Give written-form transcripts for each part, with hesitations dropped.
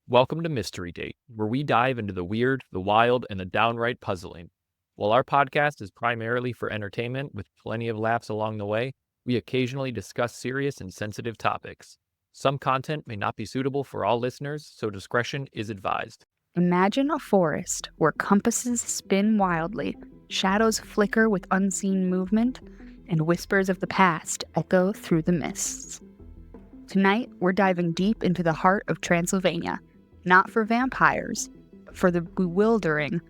Welcome to Mystery Date, where we dive into the weird, the wild, and the downright puzzling. While our podcast is primarily for entertainment with plenty of laughs along the way, we occasionally discuss serious and sensitive topics. Some content may not be suitable for all listeners, so discretion is advised. Imagine a forest where compasses spin wildly, shadows flicker with unseen movement, and whispers of the past echo through the mists. Tonight, we're diving deep into the heart of Transylvania, not for vampires, but for the bewildering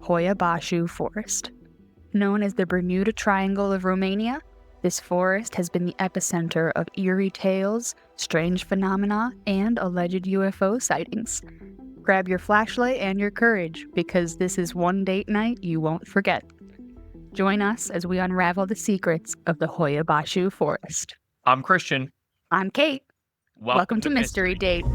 Hoia Baciu Forest. Known as the Bermuda Triangle of Romania, this forest has been the epicenter of eerie tales, strange phenomena, and alleged UFO sightings. Grab your flashlight and your courage, because this is one date night you won't forget. Join us as we unravel the secrets of the Hoia Baciu Forest. I'm Christian. I'm Kate. Welcome to Mystery Date.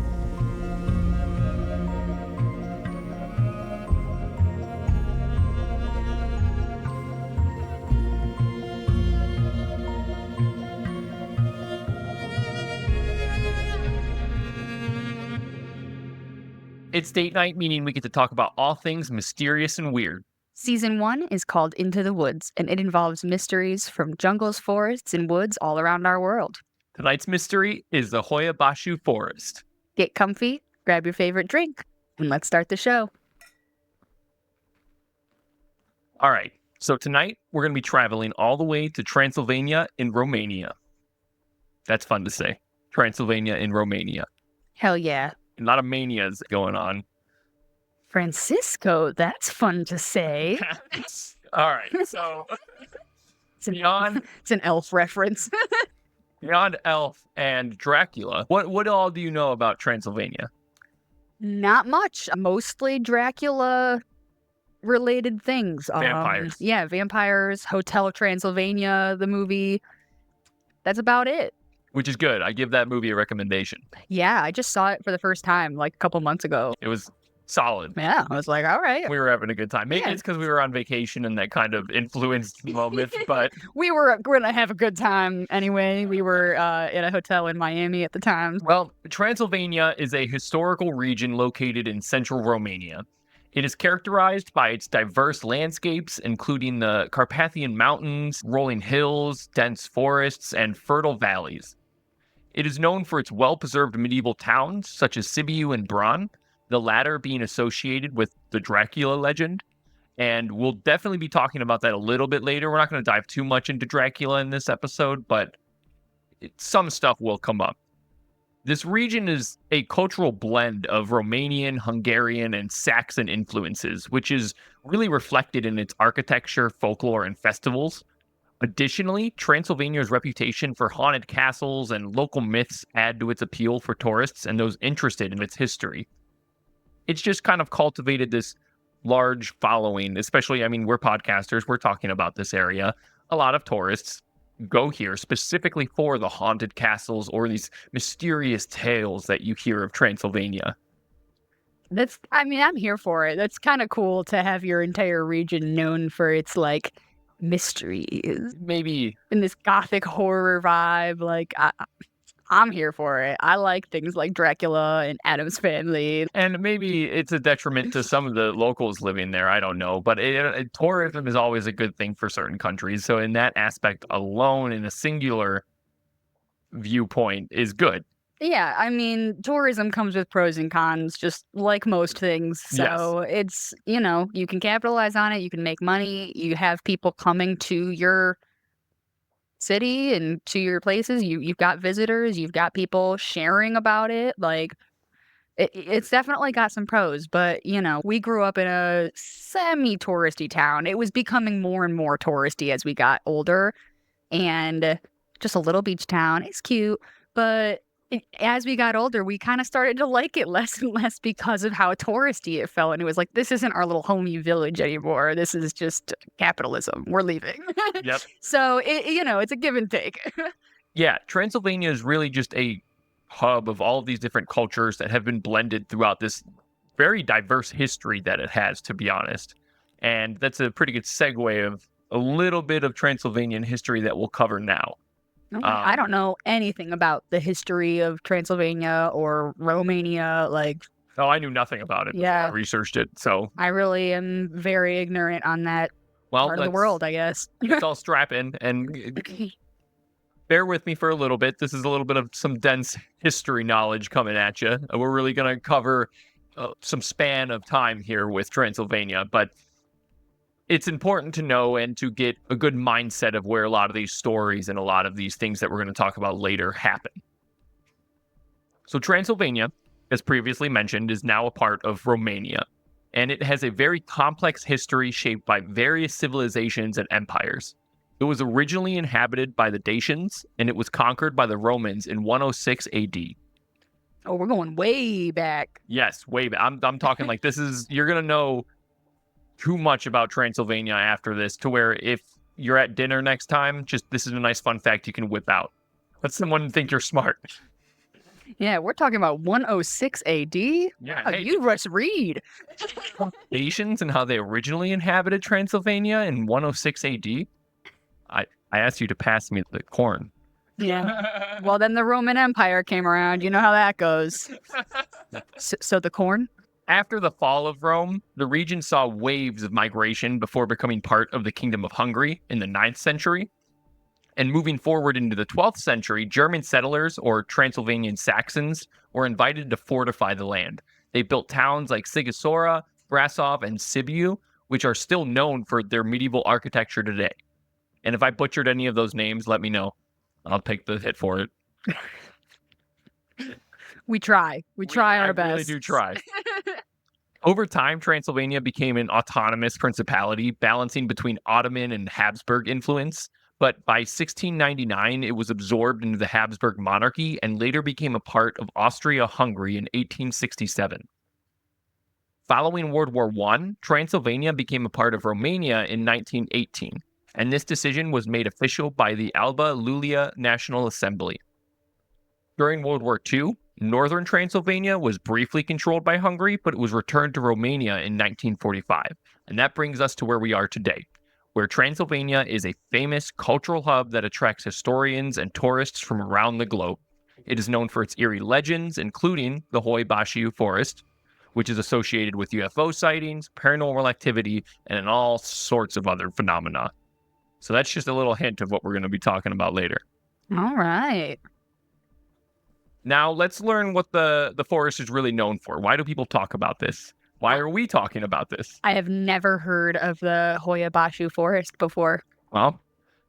It's date night, meaning we get to talk about all things mysterious and weird. Season 1 is called Into the Woods, and it involves mysteries from jungles, forests, and woods all around our world. Tonight's mystery is the Hoia Baciu Forest. Get comfy, grab your favorite drink, and let's start the show. All right, so tonight we're going to be traveling all the way to Transylvania in Romania. That's fun to say. Transylvania in Romania. Hell yeah. A lot of manias going on. Francisco, that's fun to say. All right, so beyond... It's an elf reference. Beyond Elf and Dracula, what all do you know about Transylvania? Not much. Mostly Dracula-related things. Vampires. Vampires, Hotel Transylvania, the movie. That's about it. Which is good. I give that movie a recommendation. Yeah, I just saw it for the first time like a couple months ago. It was solid. Yeah, I was like, all right. We were having a good time. Maybe it's because we were on vacation and that kind of influenced the moment, but... We were going to have a good time anyway. We were in a hotel in Miami at the time. Well, Transylvania is a historical region located in central Romania. It is characterized by its diverse landscapes, including the Carpathian Mountains, rolling hills, dense forests, and fertile valleys. It is known for its well-preserved medieval towns, such as Sibiu and Bran, the latter being associated with the Dracula legend. And we'll definitely be talking about that a little bit later. We're not going to dive too much into Dracula in this episode, but some stuff will come up. This region is a cultural blend of Romanian, Hungarian, and Saxon influences, which is really reflected in its architecture, folklore, and festivals. Additionally, Transylvania's reputation for haunted castles and local myths add to its appeal for tourists and those interested in its history. It's just kind of cultivated this large following, especially, we're podcasters, we're talking about this area. A lot of tourists go here specifically for the haunted castles or these mysterious tales that you hear of Transylvania. I'm here for it. That's kind of cool to have your entire region known for its, mysteries. Maybe. In this gothic horror vibe, I'm here for it. I like things like Dracula and Addams Family. And maybe it's a detriment to some of the locals living there. I don't know. But tourism is always a good thing for certain countries. So in that aspect alone, in a singular viewpoint, is good. Yeah, tourism comes with pros and cons, just like most things. So It's, you can capitalize on it. You can make money. You have people coming to your city and to your places. You've got visitors. You've got people sharing about it. It's definitely got some pros. But, we grew up in a semi-touristy town. It was becoming more and more touristy as we got older. And just a little beach town. It's cute. But as we got older, we kind of started to like it less and less because of how touristy it felt. And it was like, this isn't our little homey village anymore. This is just capitalism. We're leaving. Yep. So, it's a give and take. Yeah, Transylvania is really just a hub of all of these different cultures that have been blended throughout this very diverse history that it has, to be honest. And that's a pretty good segue of a little bit of Transylvanian history that we'll cover now. I don't know anything about the history of Transylvania or Romania. Oh, I knew nothing about it before I researched it. So I really am very ignorant on that part of the world, I guess. Let's all strap in and bear with me for a little bit. This is a little bit of some dense history knowledge coming at you. We're really going to cover some span of time here with Transylvania, but it's important to know and to get a good mindset of where a lot of these stories and a lot of these things that we're going to talk about later happen. So Transylvania, as previously mentioned, is now a part of Romania, and it has a very complex history shaped by various civilizations and empires. It was originally inhabited by the Dacians, and it was conquered by the Romans in 106 AD. Oh, we're going way back. Yes, way back. I'm talking like you're going to know too much about Transylvania after this to where if you're at dinner next time, this is a nice fun fact you can whip out. Let someone think you're smart. Yeah, we're talking about 106 AD? Yeah, wow, hey, you must read. Dacians and how they originally inhabited Transylvania in 106 AD? I asked you to pass me the corn. Yeah. Well, then the Roman Empire came around. You know how that goes. So the corn? After the fall of Rome, the region saw waves of migration before becoming part of the Kingdom of Hungary in the 9th century. And moving forward into the 12th century, German settlers, or Transylvanian Saxons, were invited to fortify the land. They built towns like Sighisoara, Brasov, and Sibiu, which are still known for their medieval architecture today. And if I butchered any of those names, let me know. I'll take the hit for it. We try our best. I really do try. Over time, Transylvania became an autonomous principality, balancing between Ottoman and Habsburg influence. But by 1699, it was absorbed into the Habsburg monarchy and later became a part of Austria-Hungary in 1867. Following World War I, Transylvania became a part of Romania in 1918, and this decision was made official by the Alba Iulia National Assembly. During World War II, northern Transylvania was briefly controlled by Hungary, but it was returned to Romania in 1945, and that brings us to where we are today, where Transylvania is a famous cultural hub that attracts historians and tourists from around the globe. It is known for its eerie legends, including the Hoia Baciu Forest, which is associated with UFO sightings, paranormal activity, and all sorts of other phenomena. So that's just a little hint of what we're going to be talking about later. All right. Now let's learn what the forest is really known for. Why do people talk about this? Why are we talking about this? I have never heard of the Hoia Baciu Forest before. Well,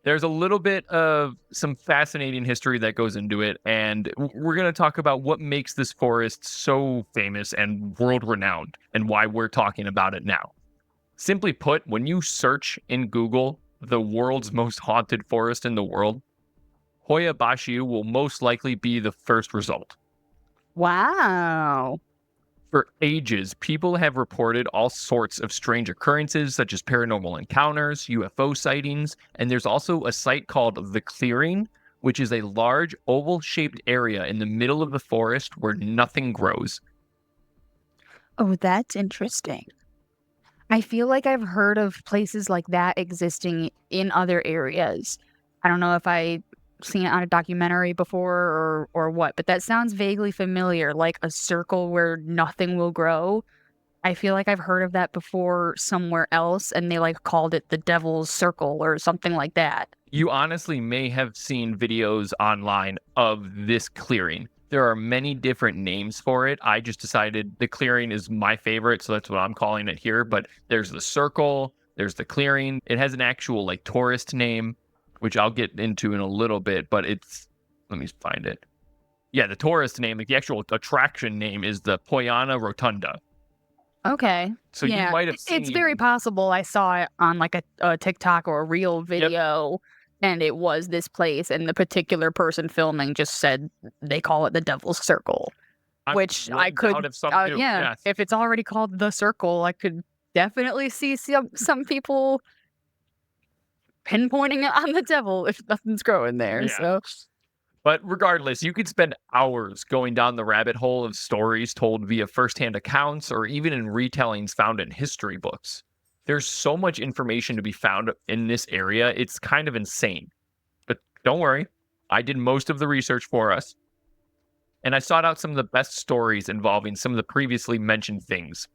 there's a little bit of some fascinating history that goes into it, and we're going to talk about what makes this forest so famous and world-renowned, and why we're talking about it now. Simply put, when you search in Google the world's most haunted forest in the world, Hoia Baciu will most likely be the first result. Wow. For ages, people have reported all sorts of strange occurrences, such as paranormal encounters, UFO sightings, and there's also a site called The Clearing, which is a large oval-shaped area in the middle of the forest where nothing grows. Oh, that's interesting. I feel like I've heard of places like that existing in other areas. I don't know if I've seen it on a documentary before or what, but that sounds vaguely familiar, like a circle where nothing will grow. I feel like I've heard of that before somewhere else, and they like called it the Devil's Circle or something like that. You honestly may have seen videos online of this clearing. There are many different names for it. I just decided The Clearing is my favorite, so that's what I'm calling it here. But there's the circle, there's The Clearing. It has an actual like tourist name, which I'll get into in a little bit, but let me find it. Yeah, the tourist name, like the actual attraction name is the Poiana Rotunda. Okay. So yeah, you might have seen... It's very possible I saw it on like a TikTok or a real video. Yep. And it was this place, and the particular person filming just said they call it the Devil's Circle, which I could, if it's already called the Circle, I could definitely see some people pinpointing it on the devil if nothing's growing there. Yeah. So, but regardless, you could spend hours going down the rabbit hole of stories told via firsthand accounts or even in retellings found in history books. There's so much information to be found in this area, it's kind of insane. But don't worry, I did most of the research for us. and I sought out some of the best stories involving some of the previously mentioned things.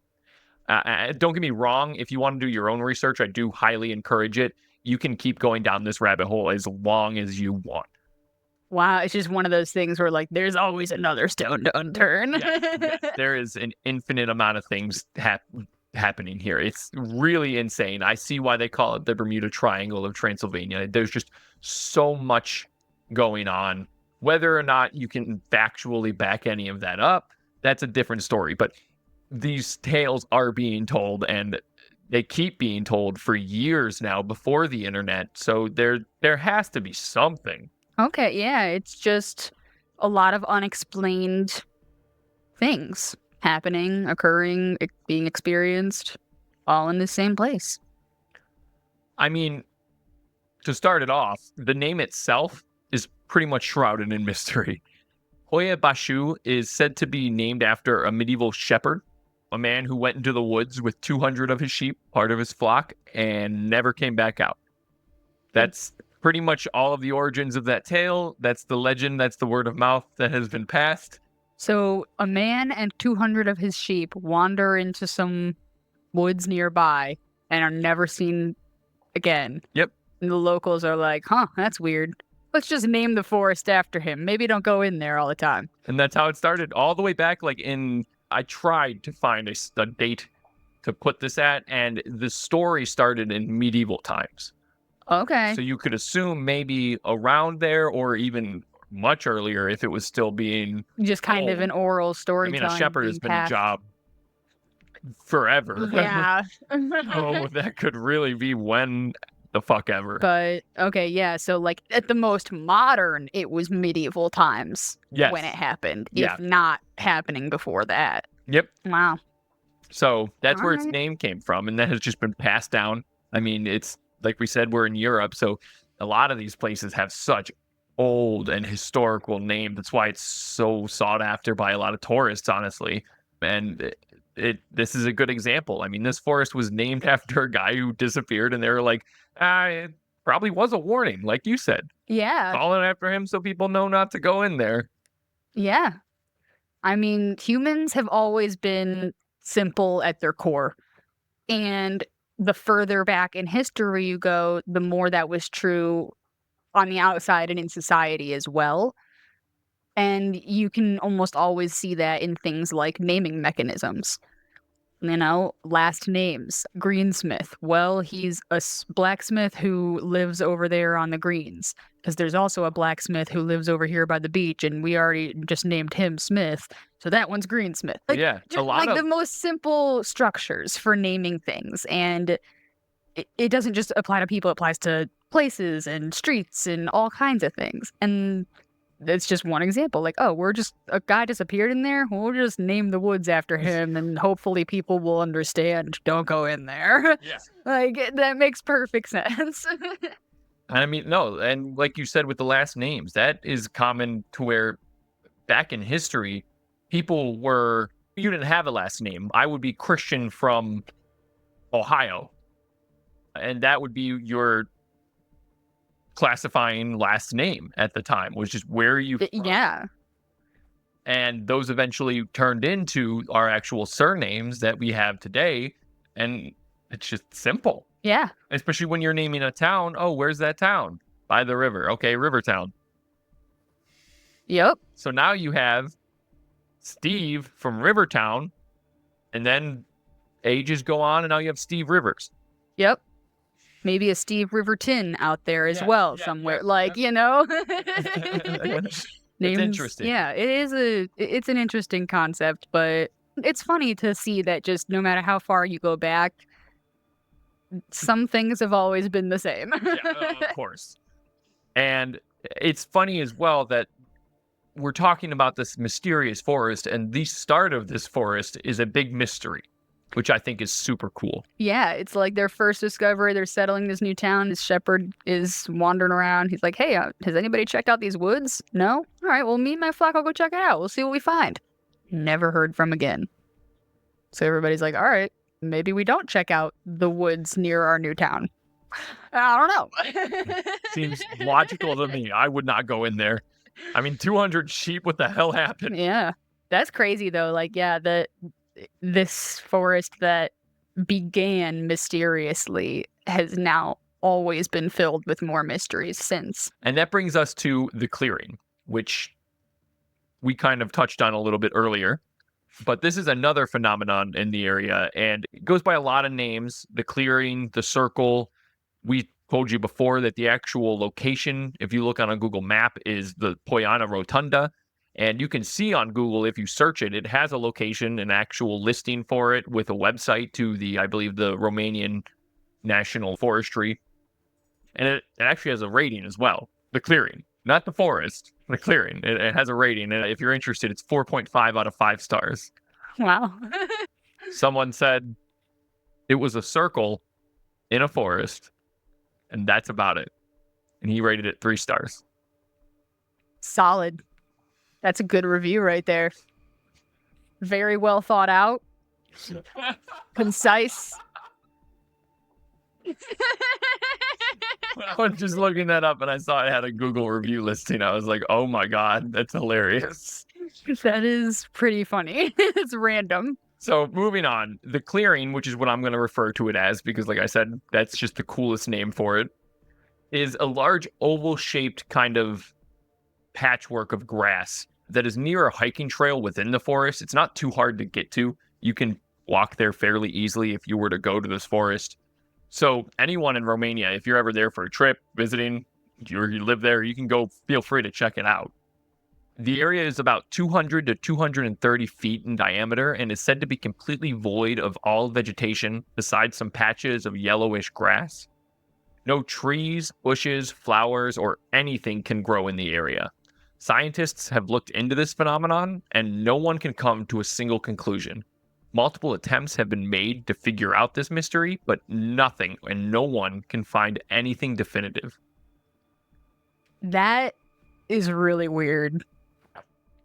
Don't get me wrong, if you want to do your own research, I do highly encourage it. You can keep going down this rabbit hole as long as you want. Wow, it's just one of those things where, like, there's always another stone to unturn. Yes, there is an infinite amount of things happening here. It's really insane. I see why they call it the Bermuda Triangle of Transylvania. There's just so much going on. Whether or not you can factually back any of that up, that's a different story. But these tales are being told, and they keep being told for years now before the internet. So there has to be something. Okay, yeah, it's just a lot of unexplained things happening, occurring, being experienced, all in the same place. I mean, to start it off, the name itself is pretty much shrouded in mystery. Hoia Bashu is said to be named after a medieval shepherd, a man who went into the woods with 200 of his sheep, part of his flock, and never came back out. That's pretty much all of the origins of that tale. That's the legend. That's the word of mouth that has been passed. So a man and 200 of his sheep wander into some woods nearby and are never seen again. Yep. And the locals are like, huh, that's weird. Let's just name the forest after him. Maybe don't go in there all the time. And that's how it started, all the way back. I tried to find a date to put this at, and the story started in medieval times. Okay. So you could assume maybe around there, or even much earlier if it was still being just kind of an oral storytelling. I mean, a shepherd has been a job forever. Yeah. Oh, that could really be when the fuck ever. But okay, yeah. So like at the most modern, it was medieval times when it happened, if not happening before that. Yep. Wow. So that's where its name came from, and that has just been passed down. I mean, it's like we said, we're in Europe, so a lot of these places have such old and historical name. That's why it's so sought after by a lot of tourists, honestly. And this is a good example. I mean, this forest was named after a guy who disappeared, and they were like, it probably was a warning, like you said. Yeah. Calling after him so people know not to go in there. Yeah. I mean, humans have always been simple at their core. And the further back in history you go, the more that was true on the outside and in society as well. And you can almost always see that in things like naming mechanisms. You know, last names. Greensmith. Well, he's a blacksmith who lives over there on the greens. Because there's also a blacksmith who lives over here by the beach, and we already just named him Smith. So that one's Greensmith. Like, yeah, a lot of the most simple structures for naming things. And it doesn't just apply to people, it applies to places and streets and all kinds of things. And it's just one example. Like, oh, a guy disappeared in there. We'll just name the woods after him, and hopefully people will understand. Don't go in there. Yeah. Like, that makes perfect sense. I mean, no, and like you said with the last names, that is common to where back in history, you didn't have a last name. I would be Christian from Ohio, and that would be your classifying last name at the time, which is where you from. Yeah. And those eventually turned into our actual surnames that we have today, and it's just simple. Yeah. Especially when you're naming a town. Oh, where's that town? By the river. Okay, Rivertown. Yep. So now you have Steve from Rivertown, and then ages go on, and now you have Steve Rivers. Yep. Maybe a Steve Riverton out there as well somewhere. You know? It's interesting. Yeah, it's an interesting concept, but it's funny to see that just no matter how far you go back, some things have always been the same. Of course. And it's funny as well that we're talking about this mysterious forest, and the start of this forest is a big mystery, which I think is super cool. Yeah, it's like their first discovery. They're settling this new town. This shepherd is wandering around. He's like, hey, has anybody checked out these woods? No? All right, well, me and my flock will go check it out. We'll see what we find. Never heard from again. So everybody's like, all right, maybe we don't check out the woods near our new town. I don't know. Seems logical to me. I would not go in there. I mean, 200 sheep, what the hell happened? Yeah. That's crazy though. Like, yeah, this forest that began mysteriously has now always been filled with more mysteries since. And that brings us to the clearing, which we kind of touched on a little bit earlier. But this is another phenomenon in the area, and it goes by a lot of names. The clearing, the circle. We told you before that the actual location, if you look on a Google map, is the Poiana Rotunda. And you can see on Google, if you search it, it has a location, an actual listing for it with a website to I believe, the Romanian National Forestry. And it actually has a rating as well. The clearing, not the forest, the clearing. It has a rating. And if you're interested, it's 4.5 out of 5 stars. Wow. Someone said it was a circle in a forest, and that's about it. And he rated it 3 stars. Solid. That's a good review right there. Very well thought out. Concise. I was just looking that up and I saw it had a Google review listing. I was like, oh my God, that's hilarious. That is pretty funny. It's random. So moving on, the clearing, which is what I'm going to refer to it as, because like I said, that's just the coolest name for it, is a large oval-shaped kind of patchwork of grass that is near a hiking trail within the forest. It's not too hard to get to. You can walk there fairly easily if you were to go to this forest. So anyone in Romania, if you're ever there for a trip, visiting, or you live there, you can go, feel free to check it out. The area is about 200 to 230 feet in diameter and is said to be completely void of all vegetation besides some patches of yellowish grass. No trees, bushes, flowers, or anything can grow in the area. Scientists have looked into this phenomenon, and no one can come to a single conclusion. Multiple attempts have been made to figure out this mystery, but nothing and no one can find anything definitive. That is really weird.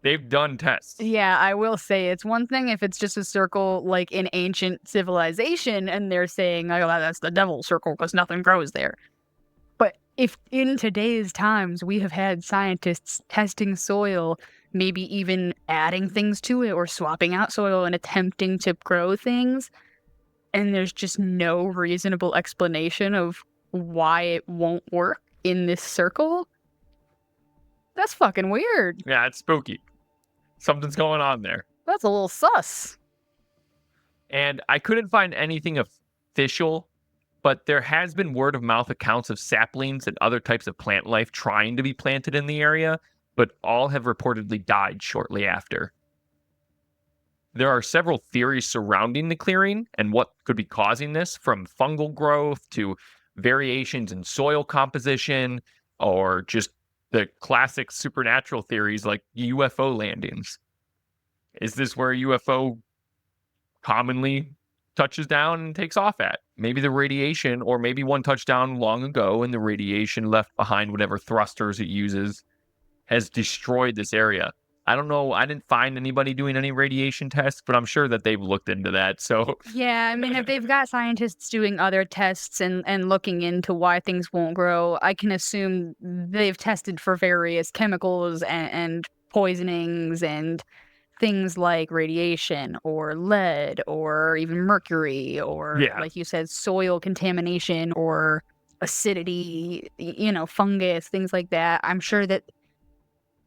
They've done tests. Yeah, I will say it's one thing if it's just a circle like in ancient civilization and they're saying, oh, that's the devil's circle because nothing grows there. But if in today's times we have had scientists testing soil, maybe even adding things to it or swapping out soil and attempting to grow things, and there's just no reasonable explanation of why it won't work in this circle, that's fucking weird. Yeah, it's spooky. Something's going on there. That's a little sus. And I couldn't find anything official, but there has been word of mouth accounts of saplings and other types of plant life trying to be planted in the area, but all have reportedly died shortly after. There are several theories surrounding the clearing and what could be causing this, from fungal growth to variations in soil composition, or just the classic supernatural theories like UFO landings. Is this where a UFO commonly touches down and takes off at? Maybe the radiation, or maybe one touched down long ago and the radiation left behind whatever thrusters it uses has destroyed this area. I don't know. I didn't find anybody doing any radiation tests, but I'm sure that they've looked into that. So yeah, I mean, if they've got scientists doing other tests and looking into why things won't grow, I can assume they've tested for various chemicals and poisonings and things like radiation or lead or even mercury or, like you said, soil contamination or acidity, fungus, things like that. I'm sure that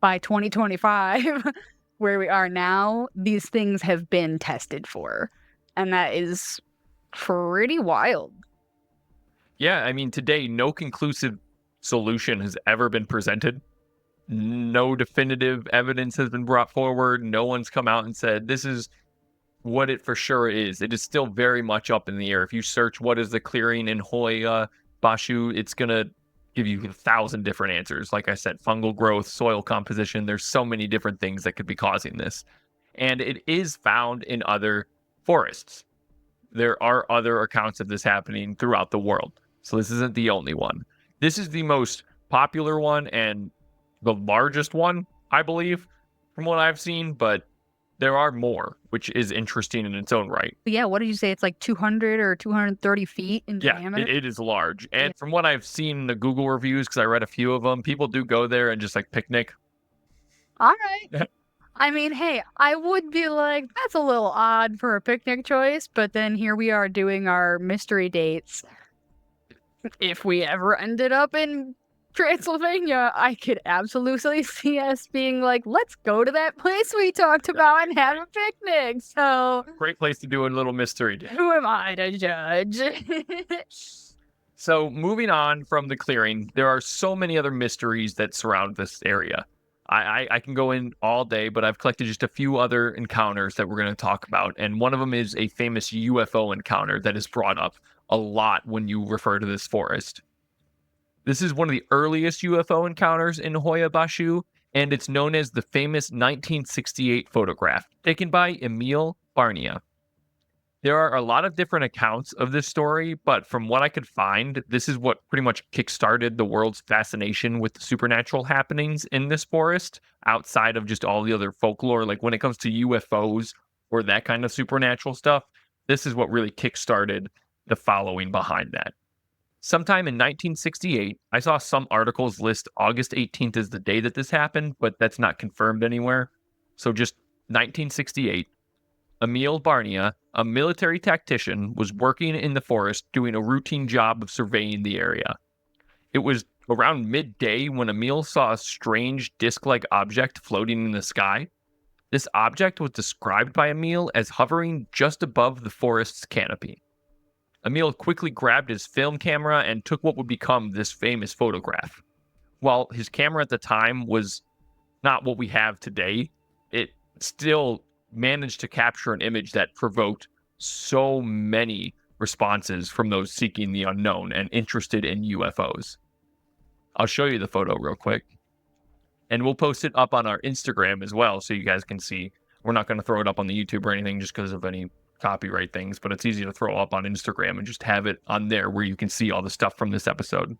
by 2025, where we are now, these things have been tested for. And that is pretty wild. Yeah, I mean, today, no conclusive solution has ever been presented. No definitive evidence has been brought forward. No one's come out and said, this is what it for sure is. It is still very much up in the air. If you search what is the clearing in Hoia Baciu, it's going to give you 1,000 different answers. Like I said, fungal growth, soil composition, there's so many different things that could be causing this. And it is found in other forests. There are other accounts of this happening throughout the world. So this isn't the only one. This is the most popular one and the largest one, I believe, from what I've seen, but there are more, which is interesting in its own right. Yeah, what did you say? It's like 200 or 230 feet in diameter? Yeah, it is large. And from what I've seen in the Google reviews, because I read a few of them, people do go there and just like picnic. All right. I mean, hey, I would be like, that's a little odd for a picnic choice, but then here we are doing our mystery dates. If we ever ended up in Transylvania, I could absolutely see us being like, let's go to that place we talked about and have a picnic. So, Great place to do a little mystery day. who am I to judge? So, moving on from the clearing, there are so many other mysteries that surround this area. I can go in all day, but I've collected just a few other encounters that we're going to talk about. And one of them is a famous UFO encounter that is brought up a lot when you refer to this forest. This is one of the earliest UFO encounters in Hoia Bashu, and it's known as the famous 1968 photograph taken by Emil Barnia. There are a lot of different accounts of this story, but from what I could find, this is what pretty much kickstarted the world's fascination with the supernatural happenings in this forest, outside of just all the other folklore. Like when it comes to UFOs or that kind of supernatural stuff, this is what really kickstarted the following behind that. Sometime in 1968, I saw some articles list August 18th as the day that this happened, but that's not confirmed anywhere. So just 1968. Emil Barnia, a military tactician, was working in the forest doing a routine job of surveying the area. It was around midday when Emil saw a strange disc-like object floating in the sky. This object was described by Emil as hovering just above the forest's canopy. Emil quickly grabbed his film camera and took what would become this famous photograph. While his camera at the time was not what we have today, it still managed to capture an image that provoked so many responses from those seeking the unknown and interested in UFOs. I'll show you the photo real quick. And we'll post it up on our Instagram as well so you guys can see. We're not going to throw it up on the YouTube or anything just because of any copyright things, but it's easy to throw up on Instagram and just have it on there where you can see all the stuff from this episode.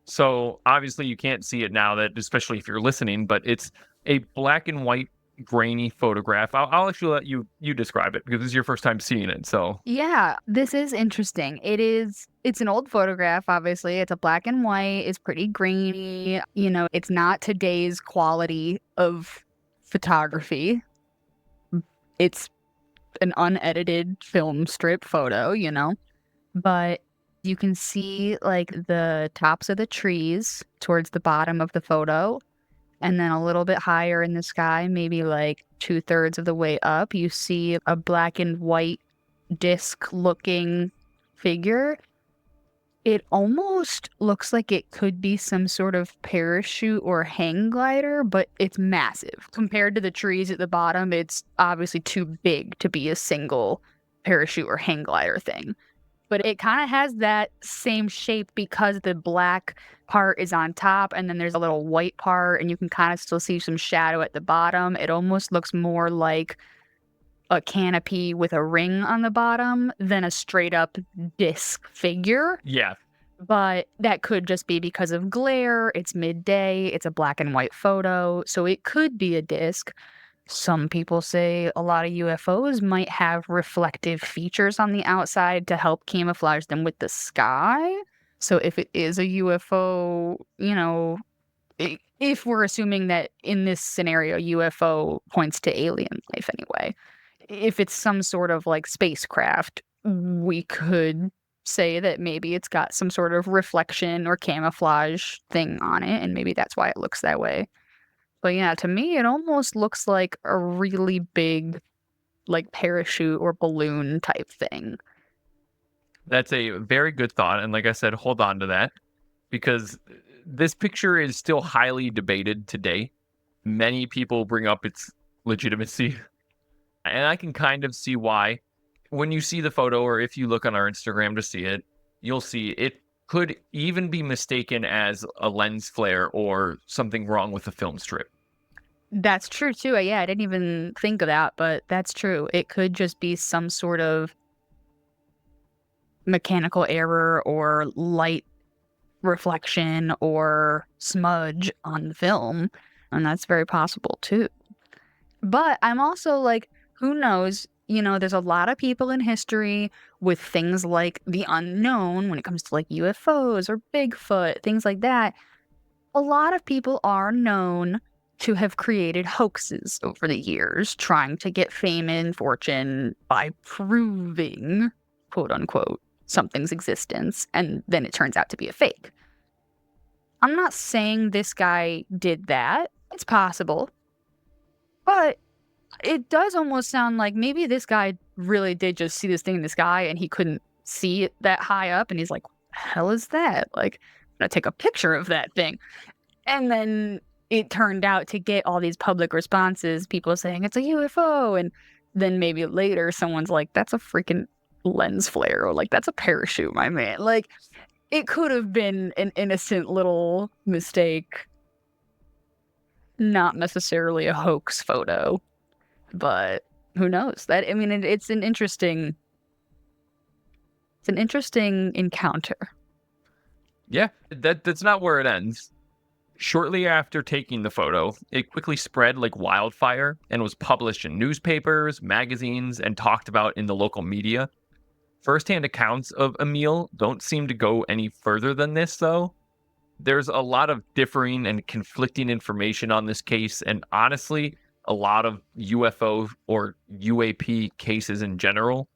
So obviously you can't see it now, that especially if you're listening, but it's a black and white grainy photograph. I'll actually let you describe it because this is your first time seeing it. So yeah, this is interesting. It's an old photograph, obviously. It's a black and white, it's pretty grainy. You know, it's not today's quality of photography. It's an unedited film strip photo, you know, but you can see like the tops of the trees towards the bottom of the photo. And then a little bit higher in the sky, maybe like 2/3 of the way up, you see a black and white disc looking figure. It almost looks like it could be some sort of parachute or hang glider, but it's massive. Compared to the trees at the bottom, it's obviously too big to be a single parachute or hang glider thing. But it kind of has that same shape because the black part is on top and then there's a little white part and you can kind of still see some shadow at the bottom. It almost looks more like a canopy with a ring on the bottom than a straight up disc figure. yeah, But that could just be because of glare. It's midday. It's a black and white photo. So it could be a disc. Some people say a lot of UFOs might have reflective features on the outside to help camouflage them with the sky. So if it is a UFO, you know, if we're assuming that in this scenario, UFO points to alien life anyway, if it's some sort of like spacecraft, we could say that maybe it's got some sort of reflection or camouflage thing on it, and maybe that's why it looks that way. But yeah, to me, it almost looks like a really big, like parachute or balloon type thing. that's a very good thought. And like I said, hold on to that because this picture is still highly debated today. Many people bring up its legitimacy. And I can kind of see why. When you see the photo, or if you look on our Instagram to see it, you'll see it could even be mistaken as a lens flare or something wrong with the film strip. That's true too. Yeah, I didn't even think of that, but that's true. It could just be some sort of mechanical error or light reflection or smudge on the film, and that's very possible too. But I'm also like, who knows? You know, there's a lot of people in history with things like the unknown when it comes to like UFOs or Bigfoot, things like that. A lot of people are known to have created hoaxes over the years, trying to get fame and fortune by proving, quote unquote, something's existence, and then it turns out to be a fake. I'm not saying this guy did that. It's possible. But it does almost sound like maybe this guy really did just see this thing in the sky and he couldn't see it that high up. And he's like, hell is that? Like, I'm going to take a picture of that thing. And then it turned out to get all these public responses, people saying it's a UFO. And then maybe later someone's like, that's a freaking lens flare, or like, that's a parachute, my man. Like, it could have been an innocent little mistake, not necessarily a hoax photo, but who knows? That, I mean, it's an interesting encounter. Yeah, that's not where it ends. Shortly after taking the photo, it quickly spread like wildfire and was published in newspapers, magazines, and talked about in the local media. First-hand accounts of Emil don't seem to go any further than this, though. There's a lot of differing and conflicting information on this case, and honestly, a lot of UFO or UAP cases in general.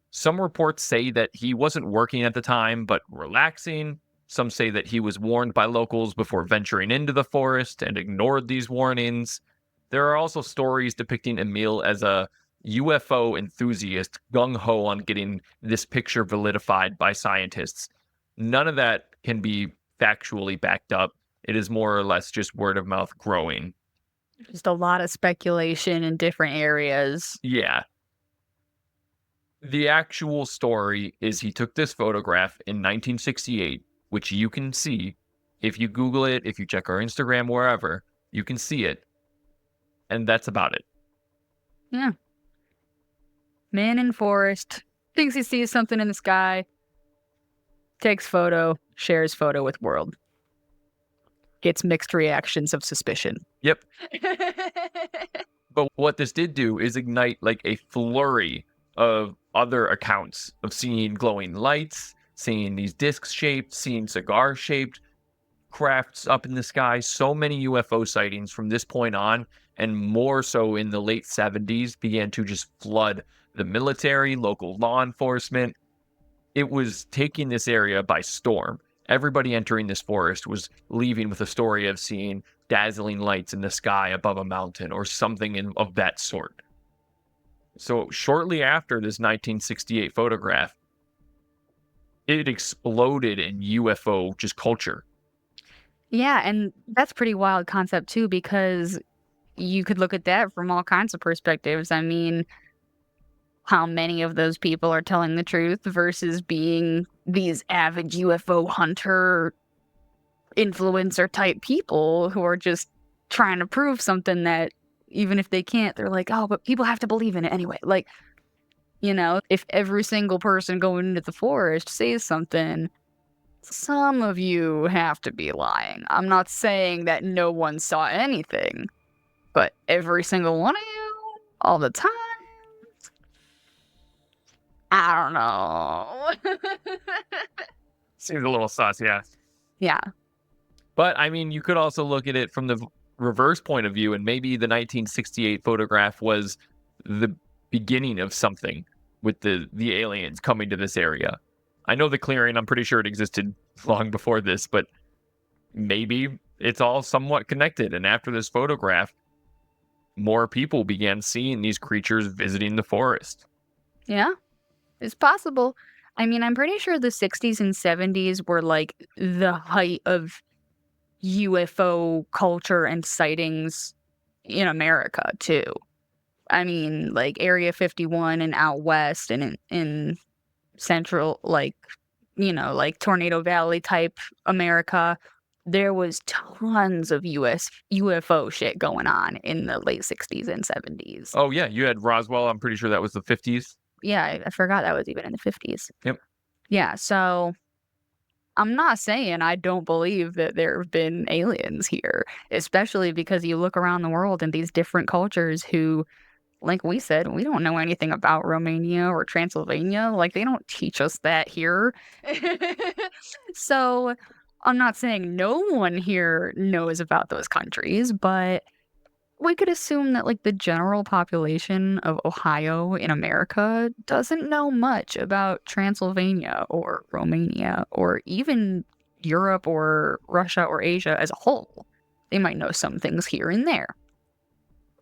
Some reports say that he wasn't working at the time, but relaxing. Some say that he was warned by locals before venturing into the forest and ignored these warnings. There are also stories depicting Emil as a UFO enthusiast, gung-ho on getting this picture validified by scientists. None of that can be factually backed up. It is more or less just word of mouth growing. Just a lot of speculation in different areas. Yeah. The actual story is he took this photograph in 1968, which you can see. If you Google it, if you check our Instagram, wherever, you can see it. And that's about it. Yeah. Man in forest, thinks he sees something in the sky, takes photo, shares photo with world. Gets mixed reactions of suspicion. Yep. But what this did do is ignite like a flurry of other accounts of seeing glowing lights, seeing these disc shaped, seeing cigar shaped crafts up in the sky. So many UFO sightings from this point on, and more so in the late 70s, began to just flood the military, local law enforcement. It was taking this area by storm. Everybody entering this forest was leaving with a story of seeing dazzling lights in the sky above a mountain or something of that sort. So shortly after this 1968 photograph, it exploded in UFO just culture. Yeah, and that's pretty wild concept too, because you could look at that from all kinds of perspectives. I mean, how many of those people are telling the truth versus being these avid UFO hunter influencer type people who are just trying to prove something that even if they can't, they're like, oh, but people have to believe in it anyway. Like, you know, if every single person going into the forest says something, some of you have to be lying. I'm not saying that no one saw anything, but every single one of you, all the time, I don't know. Seems a little sus, yeah. Yeah. But, I mean, you could also look at it from the reverse point of view, and maybe the 1968 photograph was the beginning of something with the aliens coming to this area. I know the clearing, I'm pretty sure it existed long before this, but maybe it's all somewhat connected. And after this photograph, more people began seeing these creatures visiting the forest. Yeah, it's possible. I mean, I'm pretty sure the 60s and 70s were like the height of UFO culture and sightings in America, too. I mean, like Area 51 and out west and in central, like, you know, like Tornado Valley type America, there was tons of UFO shit going on in the late 60s and 70s. Oh, yeah. You had Roswell. I'm pretty sure that was the 50s. Yeah, I forgot that was even in the 50s. Yep. Yeah, so I'm not saying I don't believe that there have been aliens here, especially because you look around the world and these different cultures who, like we said, we don't know anything about Romania or Transylvania. Like, they don't teach us that here. So I'm not saying no one here knows about those countries, but we could assume that like the general population of Ohio in America doesn't know much about Transylvania or Romania or even Europe or Russia or Asia as a whole. They might know some things here and there.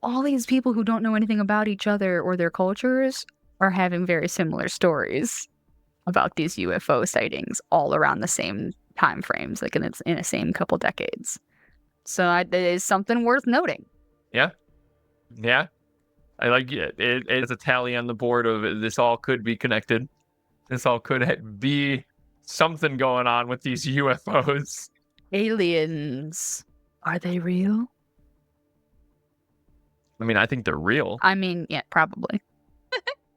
All these people who don't know anything about each other or their cultures are having very similar stories about these UFO sightings all around the same time frames, like in the same couple decades. So that is something worth noting. Yeah. Yeah. I like it. It's a tally on the board of this all could be connected. This all could be something going on with these UFOs. Aliens. Are they real? I mean, I think they're real. I mean, yeah, probably.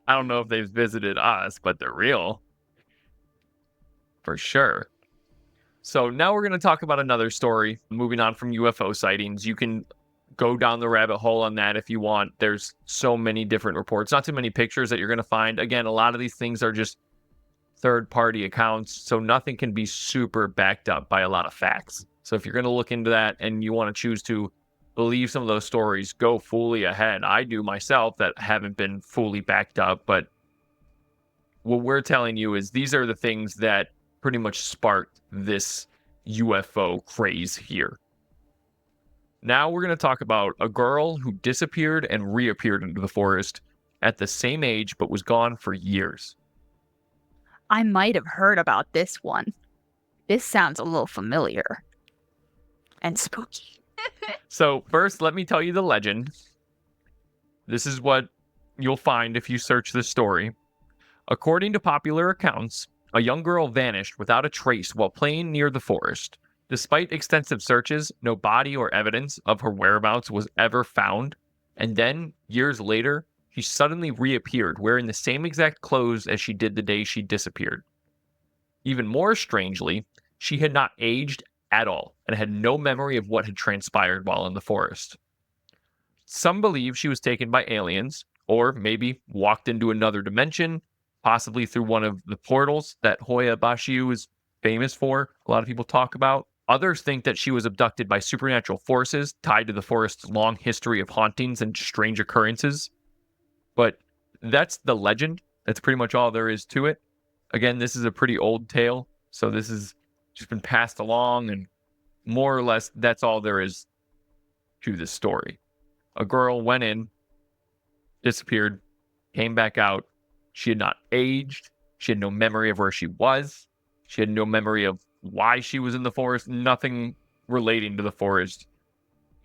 I don't know if they've visited us, but they're real. For sure. So now we're going to talk about another story. Moving on from UFO sightings, you can go down the rabbit hole on that if you want. There's so many different reports, not too many pictures that you're going to find. Again, a lot of these things are just third-party accounts, so nothing can be super backed up by a lot of facts. So if you're going to look into that and you want to choose to believe some of those stories, go fully ahead. I do myself that haven't been fully backed up, but what we're telling you is these are the things that pretty much sparked this UFO craze here. Now we're going to talk about a girl who disappeared and reappeared into the forest at the same age, but was gone for years. I might have heard about this one. This sounds a little familiar and spooky. So first, let me tell you the legend. This is what you'll find if you search this story. According to popular accounts, a young girl vanished without a trace while playing near the forest. Despite extensive searches, no body or evidence of her whereabouts was ever found. And then, years later, she suddenly reappeared wearing the same exact clothes as she did the day she disappeared. Even more strangely, she had not aged at all and had no memory of what had transpired while in the forest. Some believe she was taken by aliens, or maybe walked into another dimension, possibly through one of the portals that Hoia Baciu is famous for. A lot of people talk about. Others think that she was abducted by supernatural forces tied to the forest's long history of hauntings and strange occurrences. But that's the legend. That's pretty much all there is to it. Again, this is a pretty old tale, so this has just been passed along, and more or less that's all there is to this story. A girl went in, disappeared, came back out. She had not aged. She had no memory of where she was. She had no memory of why she was in the forest. Nothing relating to the forest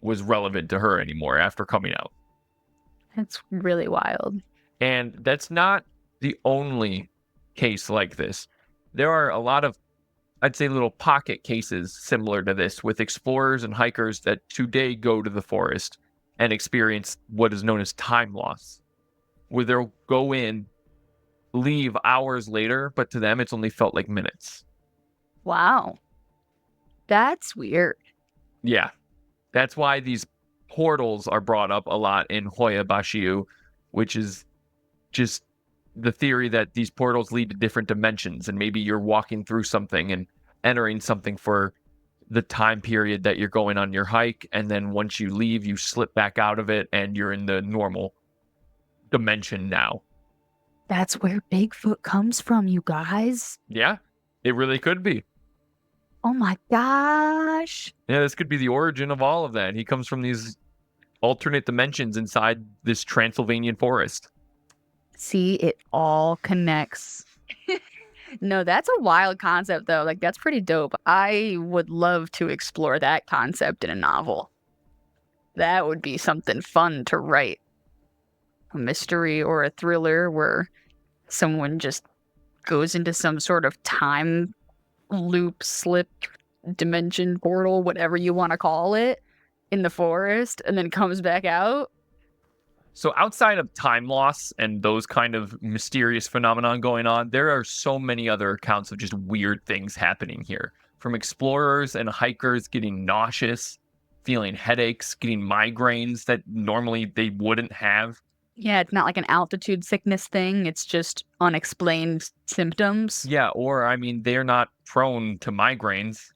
was relevant to her anymore after coming out. That's really wild. And that's not the only case like this. There are a lot of, I'd say, little pocket cases similar to this with explorers and hikers that today go to the forest and experience what is known as time loss, where they'll go in, leave hours later, but to them it's only felt like minutes. Wow. That's weird. Yeah. That's why these portals are brought up a lot in Hoia Baciu, which is just the theory that these portals lead to different dimensions, and maybe you're walking through something and entering something for the time period that you're going on your hike, and then once you leave, you slip back out of it and you're in the normal dimension now. That's where Bigfoot comes from, you guys. Yeah, it really could be. Oh my gosh. Yeah, this could be the origin of all of that. He comes from these alternate dimensions inside this Transylvanian forest. See, it all connects. No, that's a wild concept, though. Like, that's pretty dope. I would love to explore that concept in a novel. That would be something fun to write. A mystery or a thriller where someone just goes into some sort of time loop, slip, dimension, portal, whatever you want to call it, in the forest, and then comes back out. So outside of time loss and those kind of mysterious phenomenon going on, there are so many other accounts of just weird things happening here. From explorers and hikers getting nauseous, feeling headaches, getting migraines that normally they wouldn't have. Yeah, it's not like an altitude sickness thing. It's just unexplained symptoms. Yeah, or I mean, they're not prone to migraines.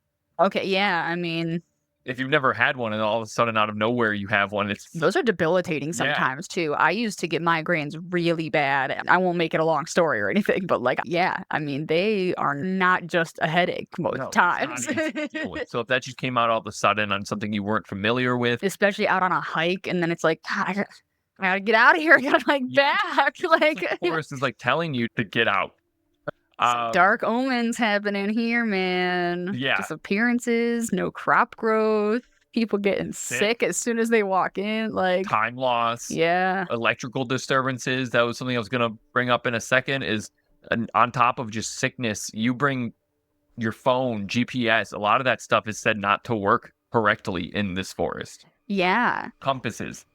Okay, yeah, I mean, If you've never had one and all of a sudden out of nowhere you have one, it's those are debilitating yeah. sometimes too. I used to get migraines really bad. I won't make it a long story or anything, but like, yeah, I mean, they are not just a headache most No, it's times. not easy to deal with. So if that just came out all of a sudden on something you weren't familiar with, Especially out on a hike, and then it's like, "God, I gotta get out of here. I gotta like yeah, back." it's Like, like the forest is like telling you to get out. some Uh, dark omens happening here, man. yeah, Disappearances, no crop growth, people getting sick, sick as soon as they walk in. Like, time loss, yeah, electrical disturbances. That was something I was gonna bring up in a second. Is on top of just sickness, you bring your phone, GPS. A lot of that stuff is said not to work correctly in this forest. yeah, Compasses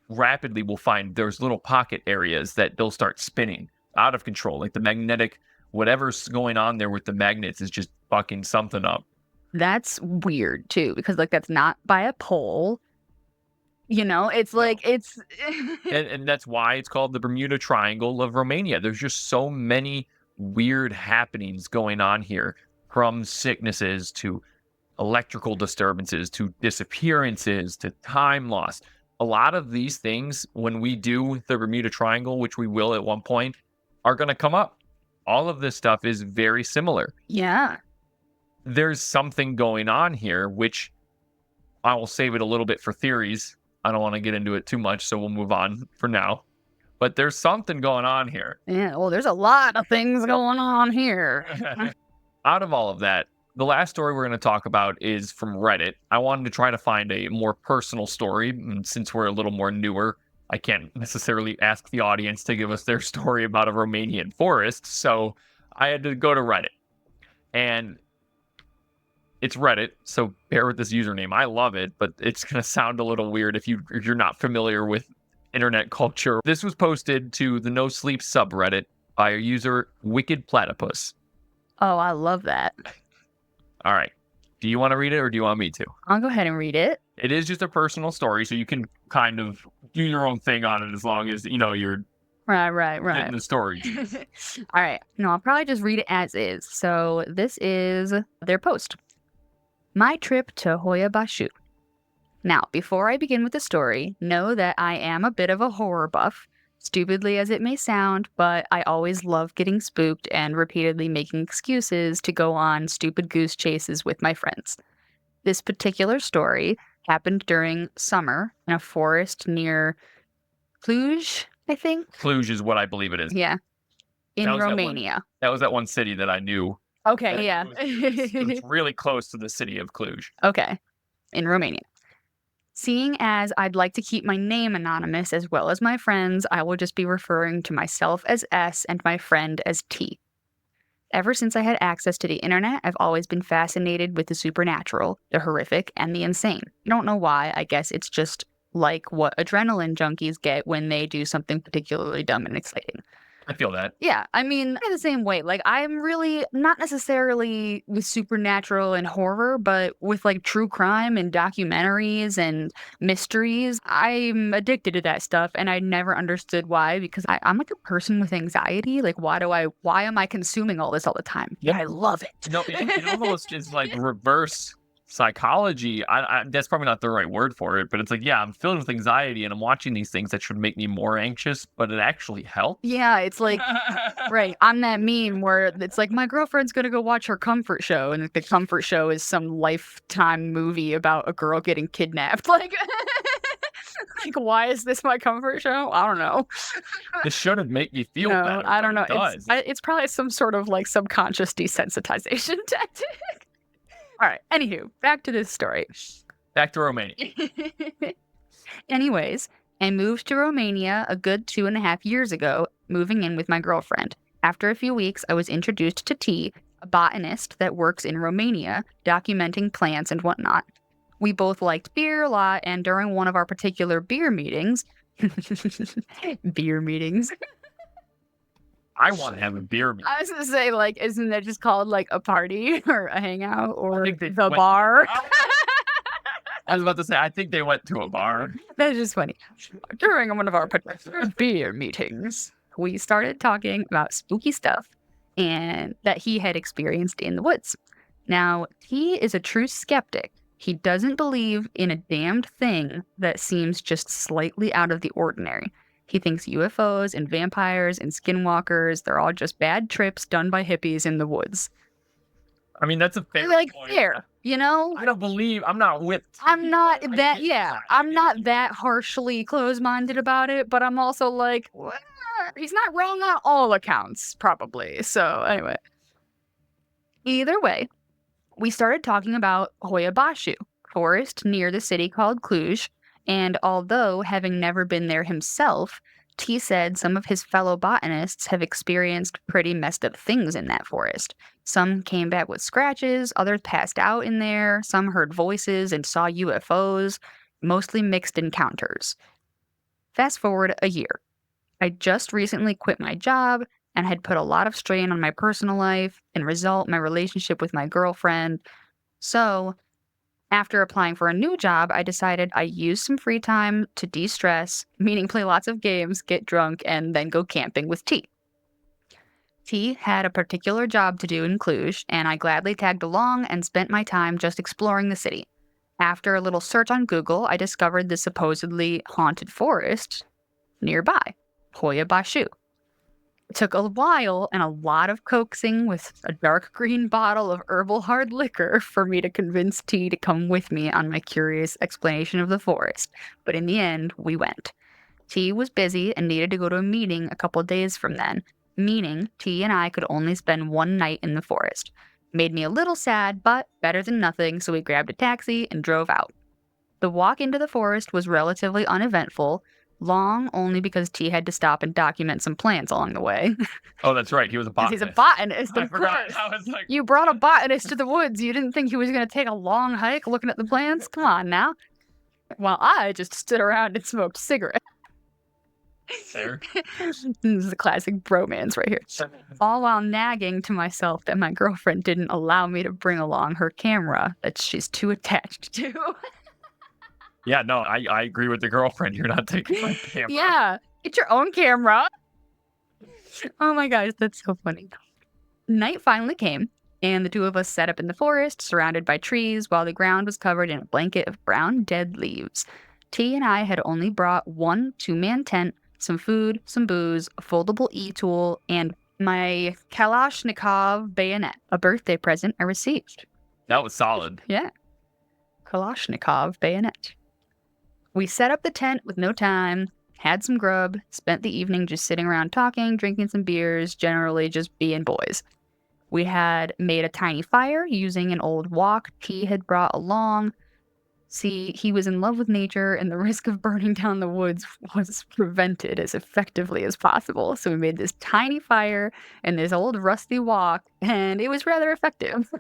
rapidly will find there's little pocket areas that they'll start spinning out of control. Like the magnetic, whatever's going on there with the magnets is just fucking something up. that's weird too because like that's not by a pole. You know, it's No. like it's And that's why it's called the Bermuda Triangle of Romania. There's just so many weird happenings going on here, from sicknesses to electrical disturbances to disappearances to time loss. A lot of these things, when we do the Bermuda Triangle, which we will at one point, are going to come up. All of this stuff is very similar. yeah. There's something going on here, which I will save it a little bit for theories. I don't want to get into it too much, so we'll move on for now. But there's something going on here. Yeah, well, there's a lot of things going on here. Out of all of that, the last story we're going to talk about is from Reddit. I wanted to try to find a more personal story. And since we're a little more newer, I can't necessarily ask the audience to give us their story about a Romanian forest. So I had to go to Reddit. And it's Reddit, so bear with this username. I love it, but it's going to sound a little weird if you're not familiar with internet culture. This was posted to the No Sleep subreddit by a user Wicked Platypus. Oh, I love that. All right. Do you want to read it or do you want me to? I'll go ahead and read it. It is just a personal story, so you can kind of do your own thing on it as long as, you're Right. getting the story. All right. No, I'll probably just read it as is. So this is their post. My trip to Hoia Bashu. Now, before I begin with the story, know that I am a bit of a horror buff, stupidly as it may sound, but I always love getting spooked and repeatedly making excuses to go on stupid goose chases with my friends. This particular story happened during summer in a forest near Cluj, I think. Cluj is what I believe it is. Yeah. In That was that one. Romania. That was that one city that I knew. Okay, yeah. It's really close to the city of Cluj. Okay. In Romania. Seeing as I'd like to keep my name anonymous as well as my friends, I will just be referring to myself as S and my friend as T. Ever since I had access to the internet, I've always been fascinated with the supernatural, the horrific, and the insane. I don't know why. I guess it's just like what adrenaline junkies get when they do something particularly dumb and exciting. I feel that. Yeah, I mean, in the same way, like, I'm really not necessarily with supernatural and horror, but with like true crime and documentaries and mysteries. I'm addicted to that stuff, and I never understood why because I'm like a person with anxiety. Like, why am I consuming all this all the time? Yep. I love it. No, it almost is like reverse psychology. I that's probably not the right word for it, but it's like, yeah, I'm filled with anxiety and I'm watching these things that should make me more anxious, but it actually helps. Yeah, it's like, right. I'm that meme where it's like my girlfriend's gonna go watch her comfort show, and the comfort show is some Lifetime movie about a girl getting kidnapped. Like, like, why is this my comfort show? I don't know. This shouldn't make me feel No, better. I don't know. It does. It's probably some sort of like subconscious desensitization tactic. All right. Anywho, back to this story. Back to Romania. Anyways, I moved to Romania a good 2.5 years ago, moving in with my girlfriend. After a few weeks, I was introduced to T, a botanist that works in Romania, documenting plants and whatnot. We both liked beer a lot, and during one of our particular beer meetings, I want to have a beer meeting. I was gonna say, like, isn't that just called like a party or a hangout or think they the went- bar? I was about to say, I think they went to a bar. That's just funny. During one of our particular beer meetings, we started talking about spooky stuff and that he had experienced in the woods. Now, T is a true skeptic. He doesn't believe in a damned thing that seems just slightly out of the ordinary. He thinks UFOs and vampires and skinwalkers, they're all just bad trips done by hippies in the woods. I mean, that's a fair Like, point. fair, you know? I don't believe, I'm not with I'm not I that, get yeah, that. I'm not that harshly closed-minded about it, but I'm also like, "Well, he's not wrong on all accounts, probably." So, anyway. Either way, we started talking about Hoia Baciu Forest near the city called Cluj, and although having never been there himself, T said some of his fellow botanists have experienced pretty messed up things in that forest. Some came back with scratches, others passed out in there, some heard voices and saw UFOs, mostly mixed encounters. Fast forward a year. I just recently quit my job and had put a lot of strain on my personal life and result my relationship with my girlfriend. So, after applying for a new job, I decided I use some free time to de-stress, meaning play lots of games, get drunk, and then go camping with T. T had a particular job to do in Cluj, and I gladly tagged along and spent my time just exploring the city. After a little search on Google, I discovered the supposedly haunted forest nearby, Hoia Bashu. It took a while and a lot of coaxing with a dark green bottle of herbal hard liquor for me to convince T to come with me on my curious explanation of the forest. But in the end, we went. T was busy and needed to go to a meeting a couple days from then, meaning T and I could only spend one night in the forest. Made me a little sad, but better than nothing, so we grabbed a taxi and drove out. The walk into the forest was relatively uneventful, long only because T had to stop and document some plants along the way. Oh, that's right. He was a 'Cause botanist. he's a botanist, I of forgot. course. I was like, You brought a botanist to the woods. You didn't think he was going to take a long hike looking at the plants? Come on now. While I just stood around and smoked cigarettes. fair. This is a classic bromance right here. All while nagging to myself that my girlfriend didn't allow me to bring along her camera that she's too attached to. Yeah, no, I agree with the girlfriend. You're not taking my camera. Yeah, get your own camera. Oh my gosh, that's so funny. Night finally came, and the two of us sat up in the forest, surrounded by trees, while the ground was covered in a blanket of brown dead leaves. T and I had only brought one two-man tent, some food, some booze, a foldable e-tool, and my Kalashnikov bayonet, a birthday present I received. That was solid. Yeah. Kalashnikov bayonet. We set up the tent with no time, had some grub, spent the evening just sitting around talking, drinking some beers, generally just being boys. We had made a tiny fire using an old wok T had brought along. See, he was in love with nature, and the risk of burning down the woods was prevented as effectively as possible. So we made this tiny fire and this old rusty wok, and it was rather effective.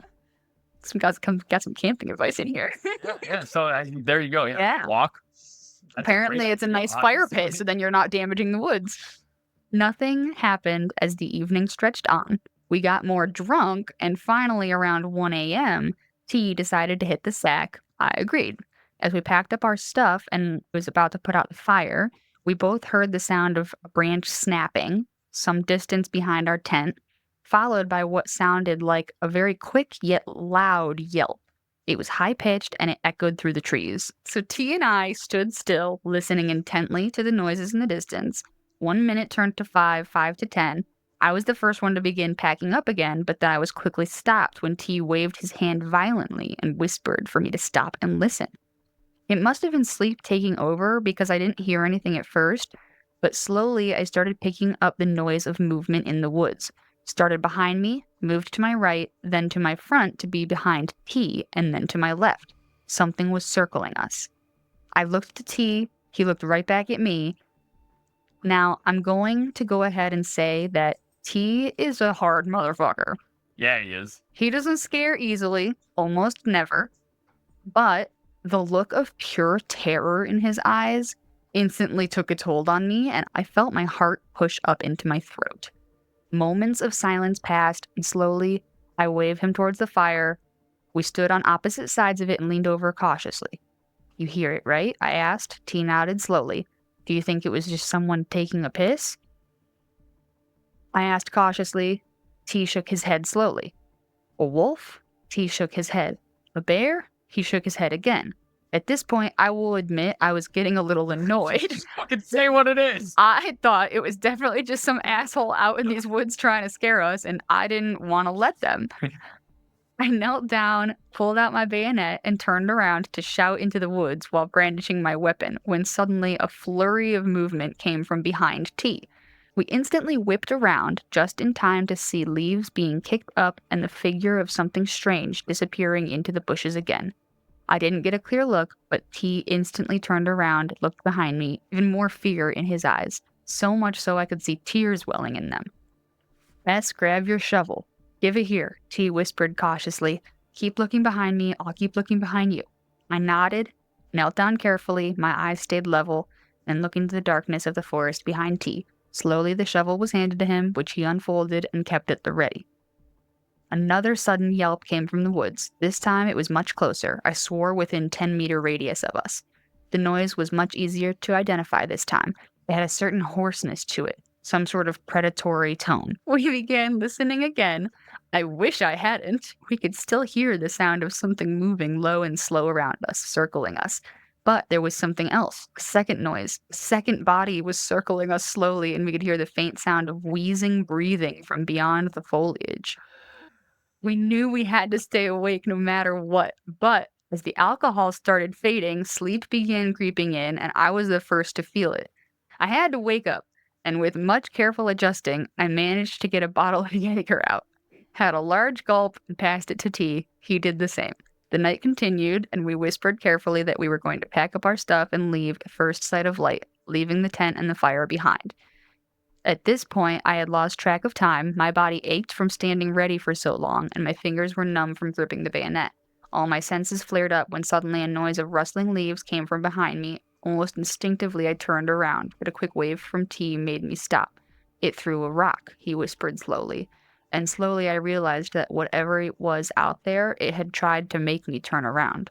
Got some camping advice in here. Yeah. So there you go. Yeah. Walk. That's Apparently, it's a nice fire pit, so then you're not damaging the woods. Nothing happened as the evening stretched on. We got more drunk, and finally, around 1 a.m., T decided to hit the sack. I agreed. As we packed up our stuff and was about to put out the fire, we both heard the sound of a branch snapping some distance behind our tent, followed by what sounded like a very quick yet loud yelp. It was high-pitched and it echoed through the trees. So T and I stood still, listening intently to the noises in the distance. 1 minute turned to 5, 5 to 10. I was the first one to begin packing up again, but then I was quickly stopped when T waved his hand violently and whispered for me to stop and listen. It must have been sleep taking over because I didn't hear anything at first, but slowly I started picking up the noise of movement in the woods. Started behind me, moved to my right, then to my front to be behind T, and then to my left. Something was circling us. I looked to T, he looked right back at me. Now, I'm going to go ahead and say that T is a hard motherfucker. Yeah, he is. He doesn't scare easily, almost never, but the look of pure terror in his eyes instantly took its hold on me, and I felt my heart push up into my throat. Moments of silence passed, and slowly, I waved him towards the fire. We stood on opposite sides of it and leaned over cautiously. You hear it, right? I asked. T nodded slowly. Do you think it was just someone taking a piss? I asked cautiously. T shook his head slowly. A wolf? T shook his head. A bear? He shook his head again. At this point, I will admit I was getting a little annoyed. Just fucking say what it is. I thought it was definitely just some asshole out in these woods trying to scare us, and I didn't want to let them. I knelt down, pulled out my bayonet, and turned around to shout into the woods while brandishing my weapon when suddenly a flurry of movement came from behind T. We instantly whipped around just in time to see leaves being kicked up and the figure of something strange disappearing into the bushes again. I didn't get a clear look, but T instantly turned around, looked behind me, even more fear in his eyes, so much so I could see tears welling in them. Bess, grab your shovel. Give it here, T whispered cautiously. Keep looking behind me, I'll keep looking behind you. I nodded, knelt down carefully, my eyes stayed level, and looked into the darkness of the forest behind T. Slowly the shovel was handed to him, which he unfolded and kept at the ready. Another sudden yelp came from the woods. This time it was much closer. I swore within 10-meter radius of us. The noise was much easier to identify this time. It had a certain hoarseness to it, some sort of predatory tone. We began listening again. I wish I hadn't. We could still hear the sound of something moving low and slow around us, circling us. But there was something else, a second noise. A second body was circling us slowly, and we could hear the faint sound of wheezing breathing from beyond the foliage. We knew we had to stay awake no matter what, but as the alcohol started fading, sleep began creeping in, and I was the first to feel it. I had to wake up, and with much careful adjusting, I managed to get a bottle of Jaeger out. Had a large gulp and passed it to T. He did the same. The night continued, and we whispered carefully that we were going to pack up our stuff and leave at first sight of light, leaving the tent and the fire behind. At this point, I had lost track of time, my body ached from standing ready for so long, and my fingers were numb from gripping the bayonet. All my senses flared up when suddenly a noise of rustling leaves came from behind me. Almost instinctively, I turned around, but a quick wave from T made me stop. It threw a rock, he whispered slowly. And slowly I realized that whatever it was out there, it had tried to make me turn around.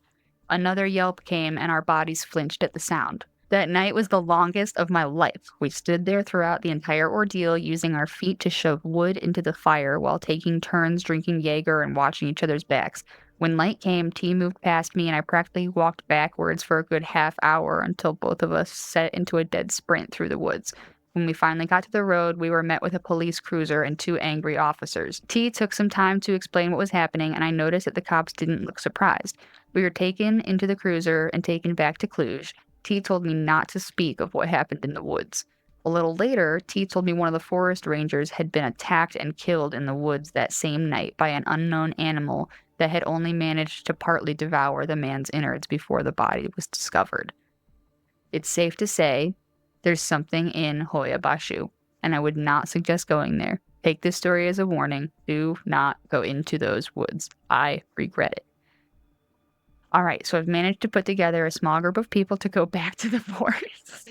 Another yelp came, and our bodies flinched at the sound. That night was the longest of my life. We stood there throughout the entire ordeal, using our feet to shove wood into the fire while taking turns drinking Jaeger and watching each other's backs. When light came, T moved past me, and I practically walked backwards for a good half hour until both of us set into a dead sprint through the woods. When we finally got to the road, we were met with a police cruiser and 2 angry officers. T took some time to explain what was happening, and I noticed that the cops didn't look surprised. We were taken into the cruiser and taken back to Cluj. T told me not to speak of what happened in the woods. A little later, T told me one of the forest rangers had been attacked and killed in the woods that same night by an unknown animal that had only managed to partly devour the man's innards before the body was discovered. It's safe to say there's something in Hoia Bashu, and I would not suggest going there. Take this story as a warning. Do not go into those woods. I regret it. All right, so I've managed to put together a small group of people to go back to the forest.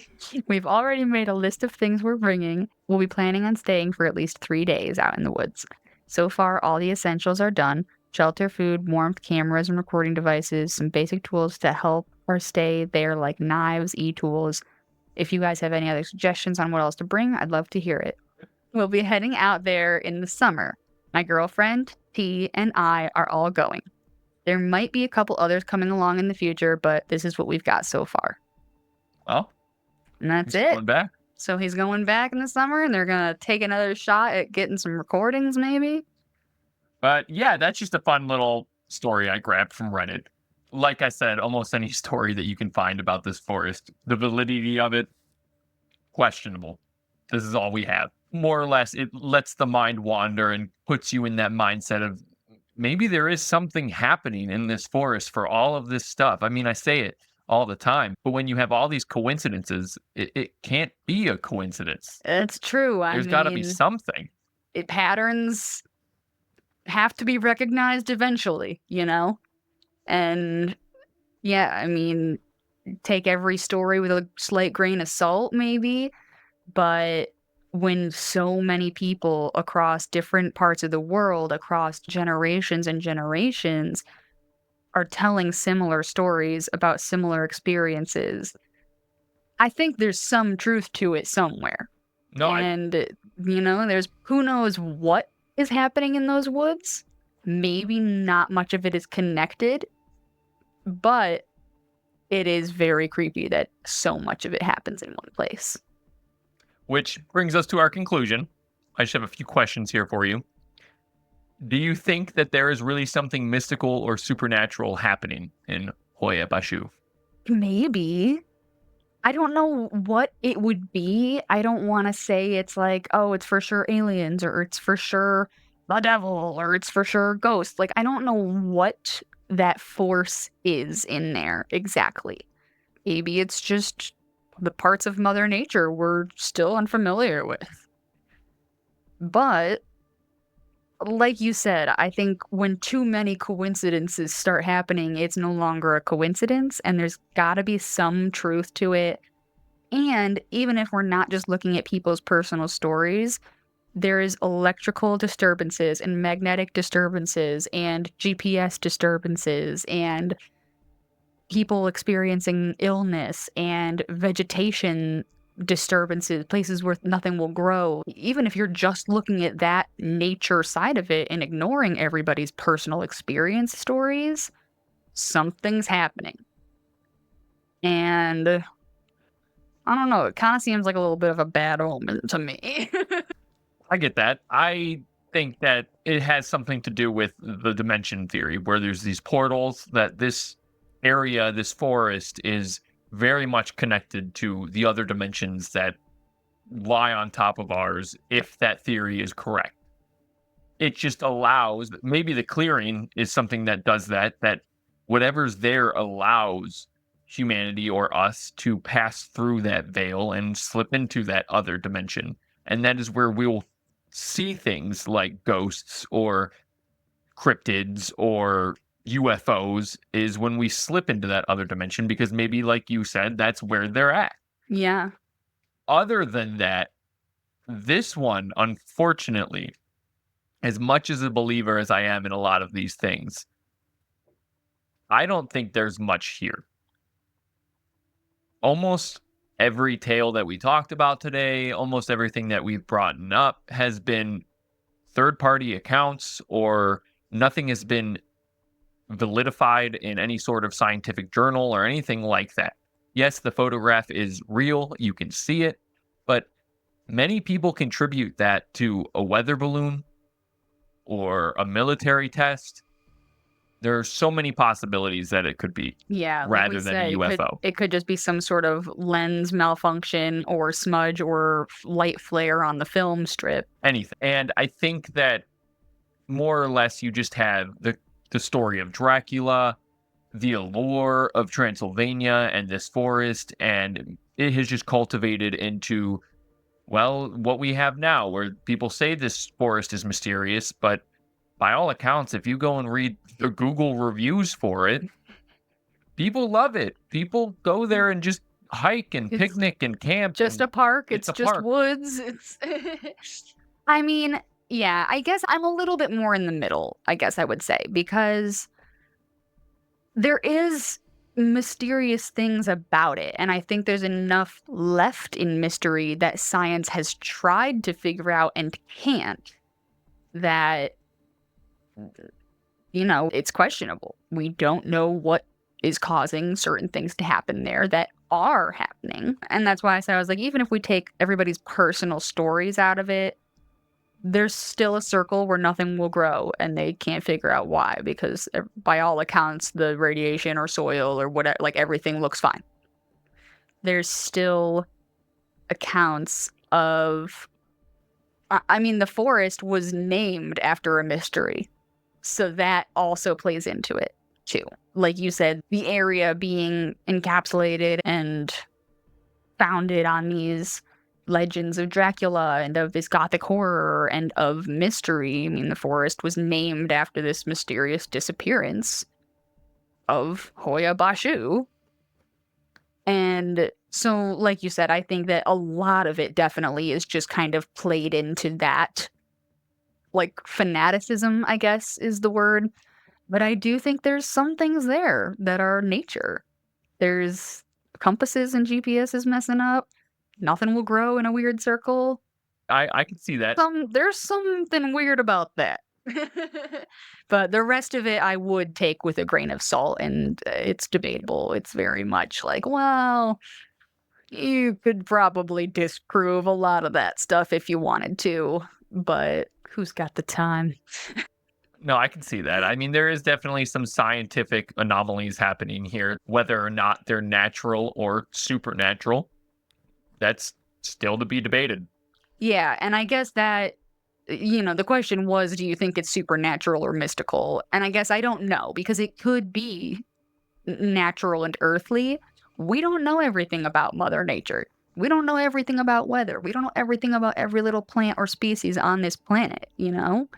We've already made a list of things we're bringing. We'll be planning on staying for at least 3 days out in the woods. So far, all the essentials are done. Shelter, food, warmth, cameras, and recording devices, some basic tools to help our stay there like knives, e-tools. If you guys have any other suggestions on what else to bring, I'd love to hear it. We'll be heading out there in the summer. My girlfriend, T, and I are all going. There might be a couple others coming along in the future, but this is what we've got so far. Well, and that's he's it. Going back. So he's going back in the summer, and they're going to take another shot at getting some recordings, maybe. But yeah, that's just a fun little story I grabbed from Reddit. Like I said, almost any story that you can find about this forest, the validity of it, questionable. This is all we have. More or less, it lets the mind wander and puts you in that mindset of maybe there is something happening in this forest for all of this stuff. I mean, I say it all the time, but when you have all these coincidences, it can't be a coincidence. It's true. There's got to be something. Patterns have to be recognized eventually, you know? And yeah, I mean, take every story with a slight grain of salt, maybe, but when so many people across different parts of the world, across generations and generations, are telling similar stories about similar experiences, I think there's some truth to it somewhere. No, and, you know, there's who knows what is happening in those woods, maybe not much of it is connected, but it is very creepy that so much of it happens in one place. Which brings us to our conclusion. I just have a few questions here for you. Do you think that there is really something mystical or supernatural happening in Hoia Bashu? Maybe. I don't know what it would be. I don't want to say it's like, oh, it's for sure aliens or it's for sure the devil or it's for sure ghosts. Like, I don't know what that force is in there exactly. Maybe it's just the parts of Mother Nature we're still unfamiliar with. But like you said, I think when too many coincidences start happening, it's no longer a coincidence, and there's got to be some truth to it. And even if we're not just looking at people's personal stories, there is electrical disturbances and magnetic disturbances and GPS disturbances and people experiencing illness and vegetation disturbances, places where nothing will grow. Even if you're just looking at that nature side of it and ignoring everybody's personal experience stories, something's happening. And I don't know, it kind of seems like a little bit of a bad omen to me. I get that. I think that it has something to do with the dimension theory, where there's these portals, that this area, this forest, is very much connected to the other dimensions that lie on top of ours, if that theory is correct. It just allows, maybe the clearing is something that does that, that whatever's there allows humanity or us to pass through that veil and slip into that other dimension. And that is where we'll see things like ghosts or cryptids or UFOs, is when we slip into that other dimension, because maybe, like you said, that's where they're at. Yeah. Other than that, this one, unfortunately, as much as a believer as I am in a lot of these things, I don't think there's much here. Almost every tale that we talked about today, almost everything that we've brought up has been third-party accounts, or nothing has been validified in any sort of scientific journal or anything like that. Yes, the photograph is real, you can see it, but many people contribute that to a weather balloon or a military test. There are so many possibilities that it could be, Yeah, like rather we than said, a UFO. it could just be some sort of lens malfunction or smudge or light flare on the film strip. Anything. And I think that more or less you just have the story of Dracula, the allure of Transylvania and this forest, and it has just cultivated into, well, what we have now, where people say this forest is mysterious, but by all accounts, if you go and read the Google reviews for it, people love it. People go there and just hike and It's picnic and camp. just and a park. It's It's a just park. woods. It's I mean, yeah, I guess I'm a little bit more in the middle, I guess I would say, because there is mysterious things about it, and I think there's enough left in mystery that science has tried to figure out and can't, that it's questionable. We don't know what is causing certain things to happen there that are happening. And that's why I said, I was like, even if we take everybody's personal stories out of it, there's still a circle where nothing will grow and they can't figure out why, because by all accounts, the radiation or soil or whatever, like everything looks fine. There's still accounts of, I mean, the forest was named after a mystery. So that also plays into it too. Like you said, the area being encapsulated and founded on these legends of Dracula and of this gothic horror and of mystery. I mean, the forest was named after this mysterious disappearance of Hoia Bashu. And so, like you said, I think that a lot of it definitely is just kind of played into that, like, fanaticism, I guess is the word. But I do think there's some things there that are nature. There's compasses and GPS is messing up. Nothing will grow in a weird circle. I can see that. There's something weird about that. But the rest of it I would take with a grain of salt, and it's debatable. It's very much like, well, you could probably disprove a lot of that stuff if you wanted to, but who's got the time? No, I can see that. I mean, there is definitely some scientific anomalies happening here, whether or not they're natural or supernatural. That's still to be debated. Yeah, and I guess that, the question was, do you think it's supernatural or mystical? And I guess I don't know because it could be natural and earthly. We don't know everything about Mother Nature. We don't know everything about weather. We don't know everything about every little plant or species on this planet, you know?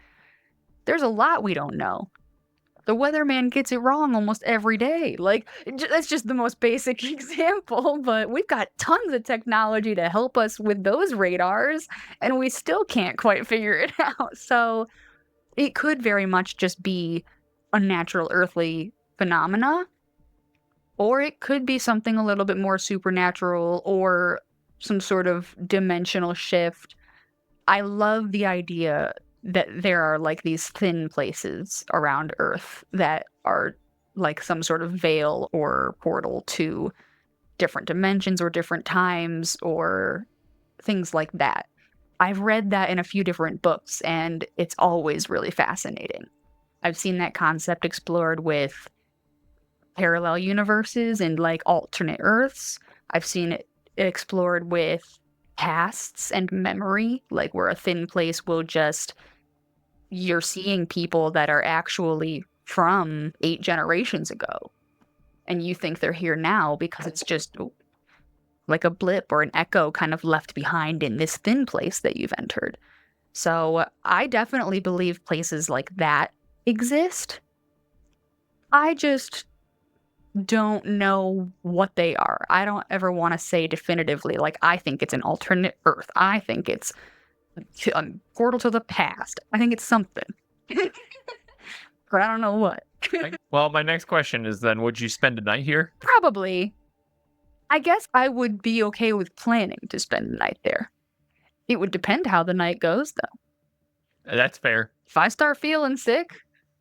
There's a lot we don't know. The weatherman gets it wrong almost every day. Like, that's just the most basic example, but we've got tons of technology to help us with those radars, and we still can't quite figure it out. So, it could very much just be a natural earthly phenomena, or it could be something a little bit more supernatural or some sort of dimensional shift. I love the idea that there are like these thin places around Earth that are like some sort of veil or portal to different dimensions or different times or things like that. I've read that in a few different books and it's always really fascinating. I've seen that concept explored with parallel universes and like alternate Earths. I've seen it explored with pasts and memory, like where a thin place will just you're seeing people that are actually from 8 generations ago and you think they're here now because it's just like a blip or an echo kind of left behind in this thin place that you've entered. So I definitely believe places like that exist. I just don't know what they are. I don't ever want to say definitively, like, I think it's an alternate Earth. I think it's a portal to the past. I think it's something. But I don't know what. Well, my next question is then, would you spend a night here? Probably. I guess I would be okay with planning to spend the night there. It would depend how the night goes, though. That's fair. If I start feeling sick,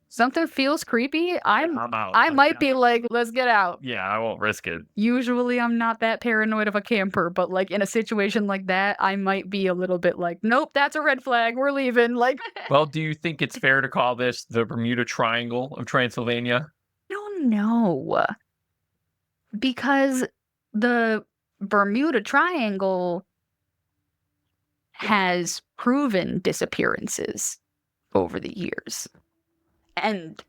something feels creepy, I'm out. I might be like, let's get out. Yeah, I won't risk it. Usually I'm not that paranoid of a camper, but like in a situation like that, I might be a little bit like, nope, that's a red flag. We're leaving. Like, Well, do you think it's fair to call this the Bermuda Triangle of Transylvania? I don't know. Because the Bermuda Triangle has proven disappearances over the years. And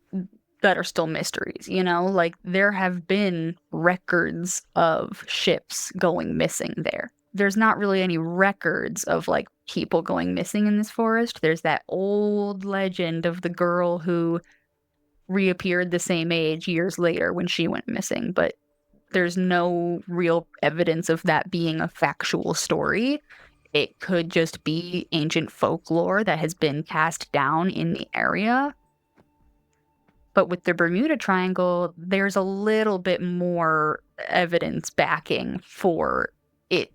that are still mysteries, Like, there have been records of ships going missing there. There's not really any records of, like, people going missing in this forest. There's that old legend of the girl who reappeared the same age years later when she went missing, but there's no real evidence of that being a factual story. It could just be ancient folklore that has been passed down in the area. But with the Bermuda Triangle, there's a little bit more evidence backing for it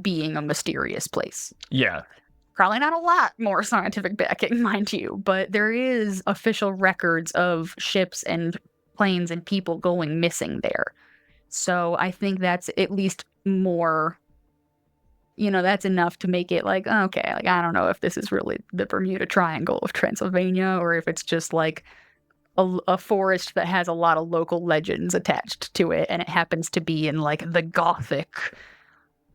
being a mysterious place. Yeah. Probably not a lot more scientific backing, mind you, but there is official records of ships and planes and people going missing there. So I think that's at least more, that's enough to make it like, okay, like, I don't know if this is really the Bermuda Triangle of Transylvania or if it's just like a forest that has a lot of local legends attached to it, and it happens to be in like the gothic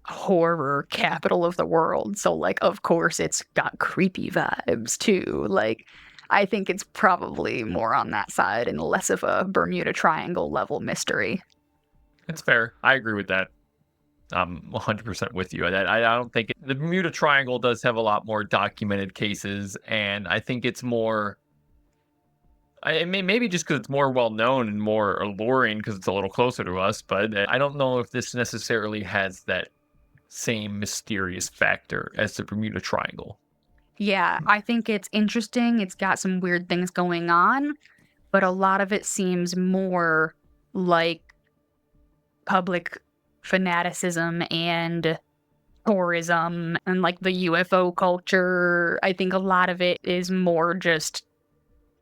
horror capital of the world. So like, of course, it's got creepy vibes too. Like, I think it's probably more on that side and less of a Bermuda Triangle level mystery. That's fair. I agree with that. I'm 100% with you. I don't think the Bermuda Triangle does have a lot more documented cases, and I think it's more. Maybe just because it's more well known and more alluring because it's a little closer to us, but I don't know if this necessarily has that same mysterious factor as the Bermuda Triangle. Yeah, I think it's interesting. It's got some weird things going on, but a lot of it seems more like public fanaticism and tourism and like the UFO culture. I think a lot of it is more just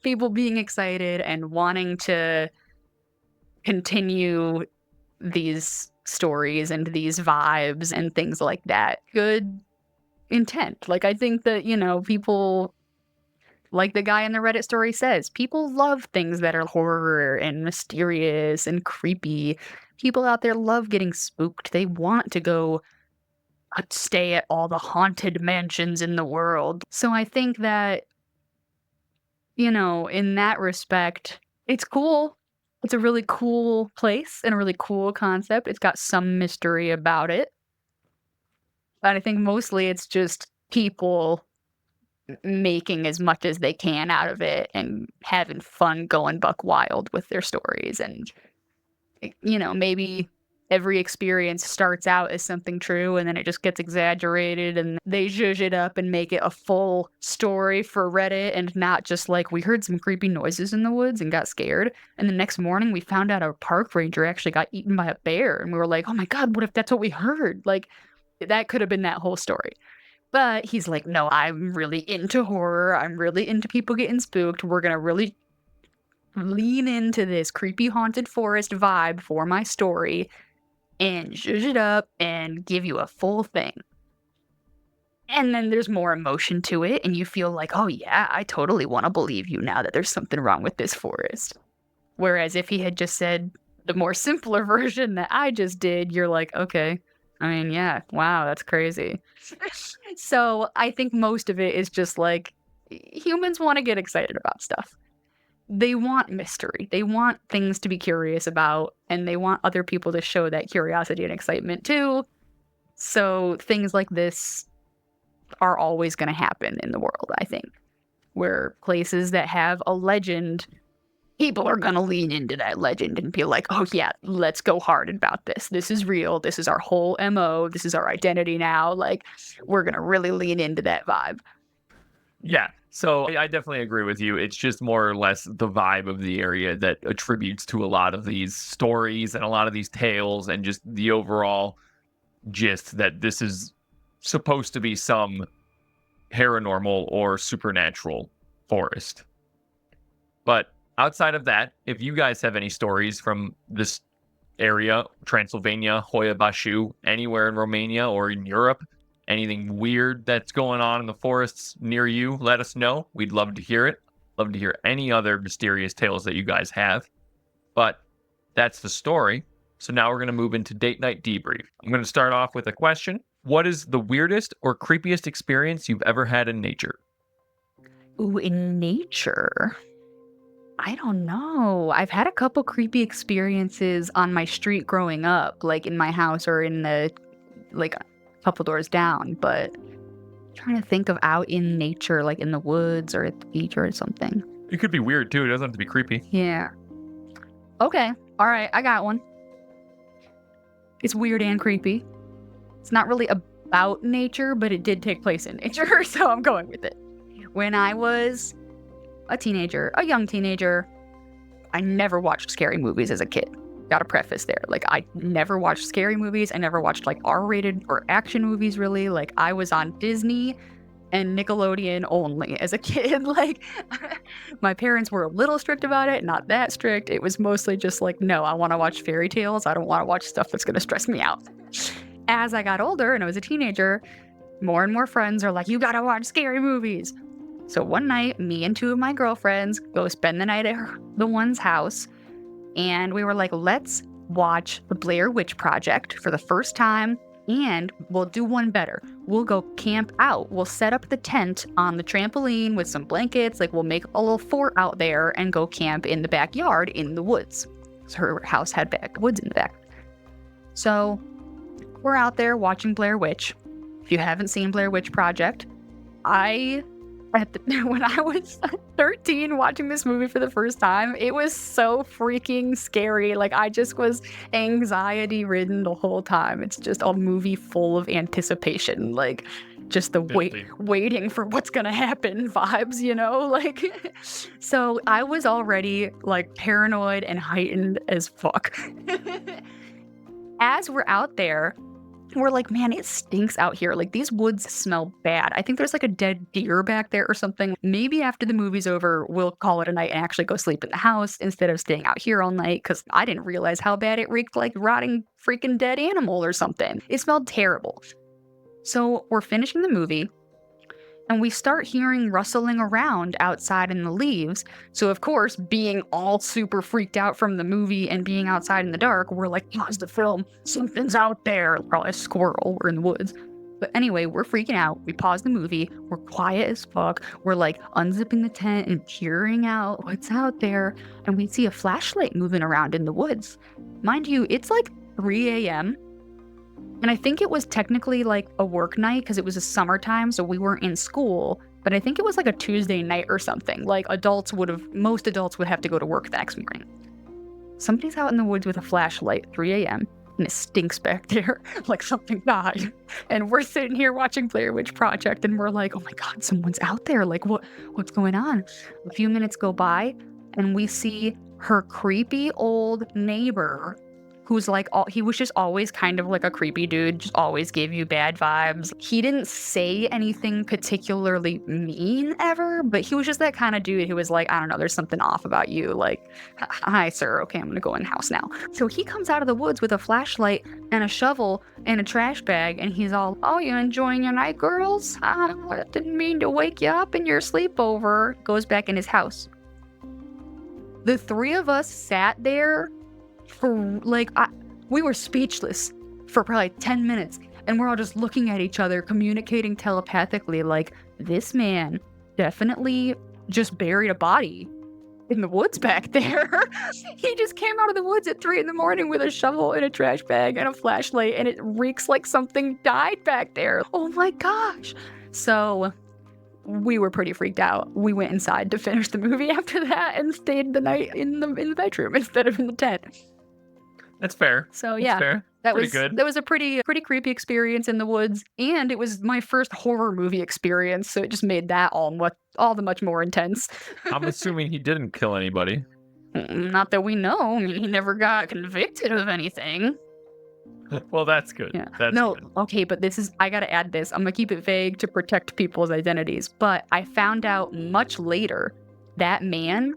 people being excited and wanting to continue these stories and these vibes and things like that. Good intent. Like, I think that, people, like the guy in the Reddit story says, people love things that are horror and mysterious and creepy. People out there love getting spooked. They want to go stay at all the haunted mansions in the world. So I think that, in that respect, it's cool. It's a really cool place and a really cool concept. It's got some mystery about it. But I think mostly it's just people making as much as they can out of it and having fun going buck wild with their stories. And, maybe every experience starts out as something true and then it just gets exaggerated and they zhuzh it up and make it a full story for Reddit and not just like, we heard some creepy noises in the woods and got scared. And the next morning we found out our park ranger actually got eaten by a bear. And we were like, oh my God, what if that's what we heard? Like, that could have been that whole story. But he's like, no, I'm really into horror. I'm really into people getting spooked. We're going to really lean into this creepy haunted forest vibe for my story and zhuzh it up and give you a full thing. And then there's more emotion to it, and you feel like, oh yeah, I totally want to believe you now that there's something wrong with this forest. Whereas if he had just said the more simpler version that I just did, you're like, okay, I mean, yeah, wow, that's crazy. So I think most of it is just like, humans want to get excited about stuff. They want mystery. They want things to be curious about, and they want other people to show that curiosity and excitement too. So things like this are always going to happen in the world, I think. Where places that have a legend, people are going to lean into that legend and be like, oh yeah, let's go hard about this. This is real. This is our whole MO. This is our identity now. Like, we're going to really lean into that vibe. Yeah. So I definitely agree with you. It's just more or less the vibe of the area that attributes to a lot of these stories and a lot of these tales and just the overall gist that this is supposed to be some paranormal or supernatural forest. But outside of that, if you guys have any stories from this area, Transylvania, Hoia Baciu, anywhere in Romania or in Europe, anything weird that's going on in the forests near you, let us know. We'd love to hear it. Love to hear any other mysterious tales that you guys have. But that's the story. So now we're going to move into Date Night Debrief. I'm going to start off with a question. What is the weirdest or creepiest experience you've ever had in nature? Ooh, in nature? I don't know. I've had a couple creepy experiences on my street growing up, like in my house or in the, like, couple doors down, but I'm trying to think of out in nature, like in the woods or at the beach or something. It could be weird too. It doesn't have to be creepy. Yeah. Okay. All right. I got one. It's weird and creepy. It's not really about nature, but it did take place in nature, so I'm going with it. When I was a young teenager, I never watched scary movies as a kid. Gotta preface there. Like, I never watched scary movies. I never watched, like, R-rated or action movies, really. Like, I was on Disney and Nickelodeon only as a kid. Like, my parents were a little strict about it, not that strict. It was mostly just like, no, I want to watch fairy tales. I don't want to watch stuff that's going to stress me out. As I got older and I was a teenager, more and more friends are like, you gotta watch scary movies. So one night, me and two of my girlfriends go spend the night at the one's house. And we were like, let's watch The Blair Witch Project for the first time, and we'll do one better. We'll go camp out. We'll set up the tent on the trampoline with some blankets. Like, we'll make a little fort out there and go camp in the backyard in the woods. So her house had woods in the back. So we're out there watching Blair Witch. If you haven't seen Blair Witch Project, when I was 13 watching this movie for the first time, it was so freaking scary. Like, I just was anxiety ridden the whole time. It's just a movie full of anticipation, like just the waiting for what's gonna happen vibes, like. So I was already like paranoid and heightened as fuck. As we're out there, We're like, man, it stinks out here. Like, these woods smell bad. I think there's like a dead deer back there or something. Maybe after the movie's over, we'll call it a night and actually go sleep in the house instead of staying out here all night, because I didn't realize how bad it reeked, like rotting freaking dead animal or something. It smelled terrible. So we're finishing the movie, and we start hearing rustling around outside in the leaves. So, of course, being all super freaked out from the movie and being outside in the dark, we're like, pause the film. Something's out there. Probably a squirrel. We're in the woods. But anyway, we're freaking out. We pause the movie. We're quiet as fuck. We're like unzipping the tent and peering out what's out there. And we see a flashlight moving around in the woods. Mind you, it's like 3 a.m. And I think it was technically like a work night because it was a summertime, so we weren't in school. But I think it was like a Tuesday night or something. Like most adults would have to go to work the next morning. Somebody's out in the woods with a flashlight at 3 a.m. and it stinks back there like something died. And we're sitting here watching Blair Witch Project and we're like, oh my God, someone's out there. Like, what's going on? A few minutes go by and we see her creepy old neighbor, who's like, he was just always kind of like a creepy dude, just always gave you bad vibes. He didn't say anything particularly mean ever, but he was just that kind of dude who was like, I don't know, there's something off about you. Like, hi, sir. Okay, I'm gonna go in the house now. So he comes out of the woods with a flashlight and a shovel and a trash bag, and he's all, oh, you enjoying your night, girls? I didn't mean to wake you up in your sleepover. Goes back in his house. The three of us sat there for like, we were speechless for probably 10 minutes, and we're all just looking at each other, communicating telepathically, like, this man definitely just buried a body in the woods back there. He just came out of the woods at 3 a.m. with a shovel and a trash bag and a flashlight, and it reeks like something died back there. Oh my gosh. So we were pretty freaked out. We went inside to finish the movie after that and stayed the night in the bedroom instead of in the tent. That's fair. So yeah, fair. that Pretty was good. That was a pretty creepy experience in the woods, and it was my first horror movie experience, so it just made that all the much more intense. I'm assuming he didn't kill anybody. Not that we know. I mean, he never got convicted of anything. Well, that's good. Yeah. That's good. Okay, but I gotta add this. I'm gonna keep it vague to protect people's identities. But I found out much later that man,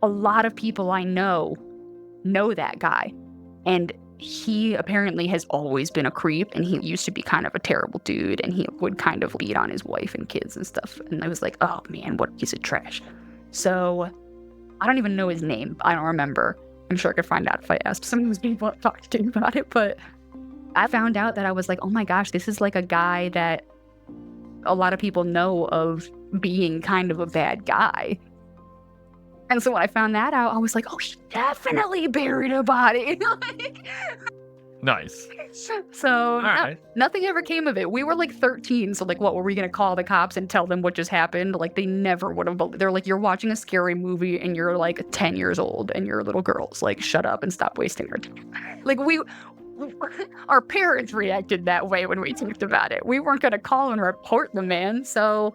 a lot of people I know that guy. And he apparently has always been a creep, and he used to be kind of a terrible dude, and he would kind of beat on his wife and kids and stuff. And I was like, oh man, what a piece of trash. So I don't even know his name. I don't remember. I'm sure I could find out if I asked some of those people I've talked to about it. But I found out that I was like, oh my gosh, this is like a guy that a lot of people know of being kind of a bad guy. And so when I found that out, I was like, oh, he definitely buried a body. Nice. So right. Nothing ever came of it. We were like 13. So like, what were we going to call the cops and tell them what just happened? Like, they never would have. They're like, you're watching a scary movie and you're like 10 years old and you're little girls. Like, shut up and stop wasting our time. Like, our parents reacted that way when we talked about it. We weren't going to call and report the man. So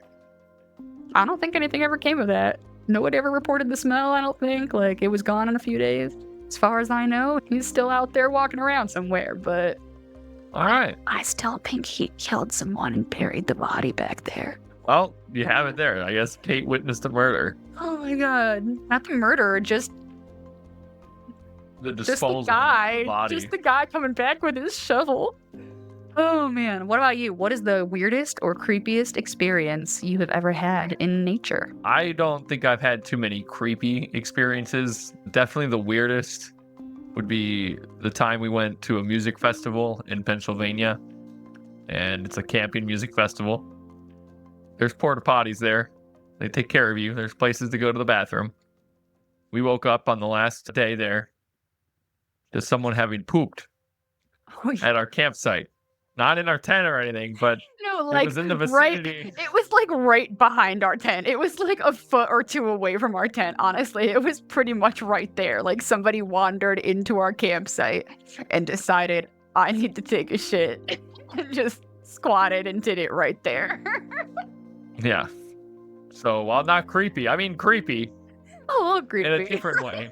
I don't think anything ever came of that. Nobody ever reported the smell, I don't think. Like, it was gone in a few days. As far as I know, he's still out there walking around somewhere, but all right. I still think he killed someone and buried the body back there. Well, you have it there. I guess Kate witnessed a murder. Oh my God. Not the murderer, just the disposal the guy. of the body. Just the guy coming back with his shovel. Oh man, what about you? What is the weirdest or creepiest experience you have ever had in nature? I don't think I've had too many creepy experiences. Definitely the weirdest would be the time we went to a music festival in Pennsylvania. And it's a camping music festival. There's porta potties there. They take care of you. There's places to go to the bathroom. We woke up on the last day there to someone having pooped at our campsite. Not in our tent or anything, but it was in the vicinity. It was like right behind our tent. It was like a foot or two away from our tent, honestly. It was pretty much right there. Like, somebody wandered into our campsite and decided, I need to take a shit. And just squatted and did it right there. Yeah. So, while not creepy, I mean creepy. A little creepy. In a different way.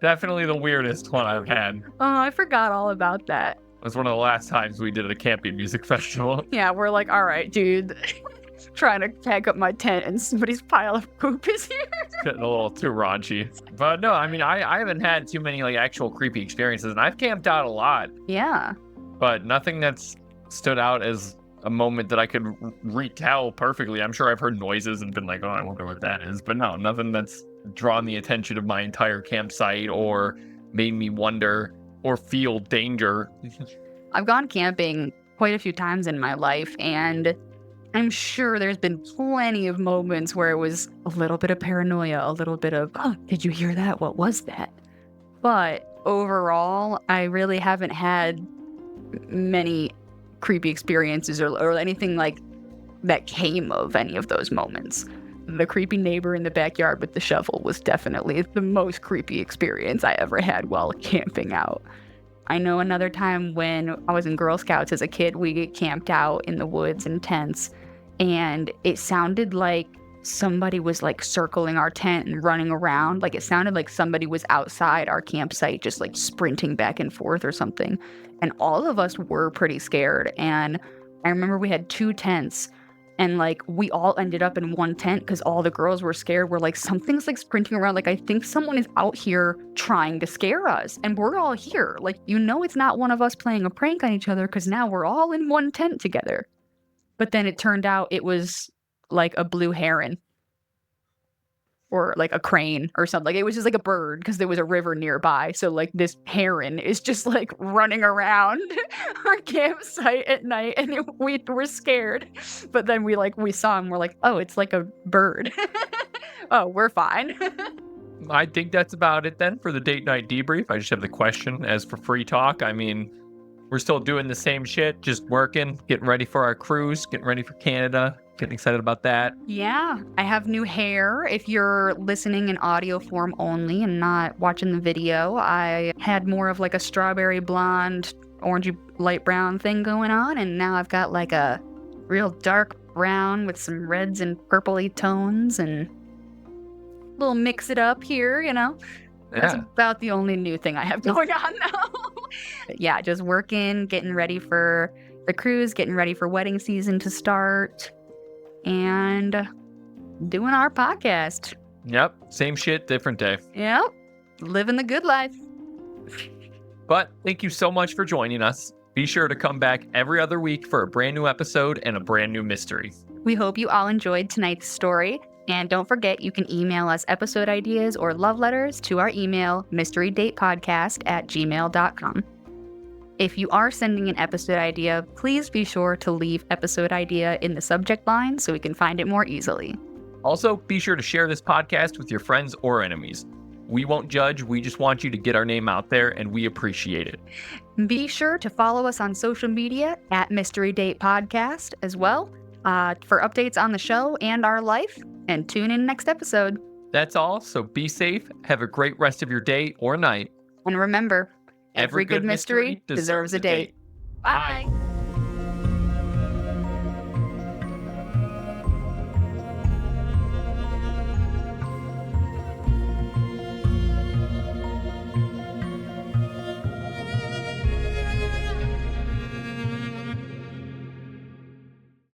Definitely the weirdest one I've had. Oh, I forgot all about that. It was one of the last times we did a camping music festival. Yeah, we're like, all right, dude. Trying to pack up my tent and somebody's pile of poop is here. Getting a little too raunchy. But no, I mean, I haven't had too many like actual creepy experiences, and I've camped out a lot. Yeah. But nothing that's stood out as a moment that I could retell perfectly. I'm sure I've heard noises and been like, oh, I wonder what that is. But no, nothing that's drawn the attention of my entire campsite or made me wonder or feel danger. I've gone camping quite a few times in my life, and I'm sure there's been plenty of moments where it was a little bit of paranoia, a little bit of, oh, did you hear that? What was that? But overall, I really haven't had many creepy experiences or anything like that came of any of those moments. The creepy neighbor in the backyard with the shovel was definitely the most creepy experience I ever had while camping out. I know another time when I was in Girl Scouts as a kid, we camped out in the woods in tents, and it sounded like somebody was like circling our tent and running around. Like it sounded like somebody was outside our campsite just like sprinting back and forth or something. And all of us were pretty scared. And I remember we had 2 tents, and like we all ended up in one tent because all the girls were scared. We're like, something's like sprinting around. Like I think someone is out here trying to scare us, and we're all here. Like, you know, it's not one of us playing a prank on each other because now we're all in one tent together. But then it turned out it was like a blue heron or like a crane or something. Like it was just like a bird because there was a river nearby. So like this heron is just like running around our campsite at night, and we were scared. But then we saw him. We're like, oh, it's like a bird. Oh, we're fine. I think that's about it then for the date night debrief. I just have the question as for free talk. I mean, we're still doing the same shit, just working, getting ready for our cruise, getting ready for Canada, getting excited about that. Yeah, I have new hair. If you're listening in audio form only and not watching the video, I had more of like a strawberry blonde, orangey light brown thing going on, and now I've got like a real dark brown with some reds and purpley tones, and a little mix it up here, you know? That's about the only new thing I have going on now. Yeah, just working, getting ready for the cruise, getting ready for wedding season to start, and doing our podcast. Yep, same shit, different day. Yep, living the good life. But thank you so much for joining us. Be sure to come back every other week for a brand new episode and a brand new mystery. We hope you all enjoyed tonight's story. And don't forget, you can email us episode ideas or love letters to our email, mysterydatepodcast@gmail.com. If you are sending an episode idea, please be sure to leave episode idea in the subject line so we can find it more easily. Also, be sure to share this podcast with your friends or enemies. We won't judge, we just want you to get our name out there, and we appreciate it. Be sure to follow us on social media at Mystery Date Podcast as well for updates on the show and our life, and tune in next episode. That's all, so be safe, have a great rest of your day or night. And remember, every good mystery deserves a date. Bye.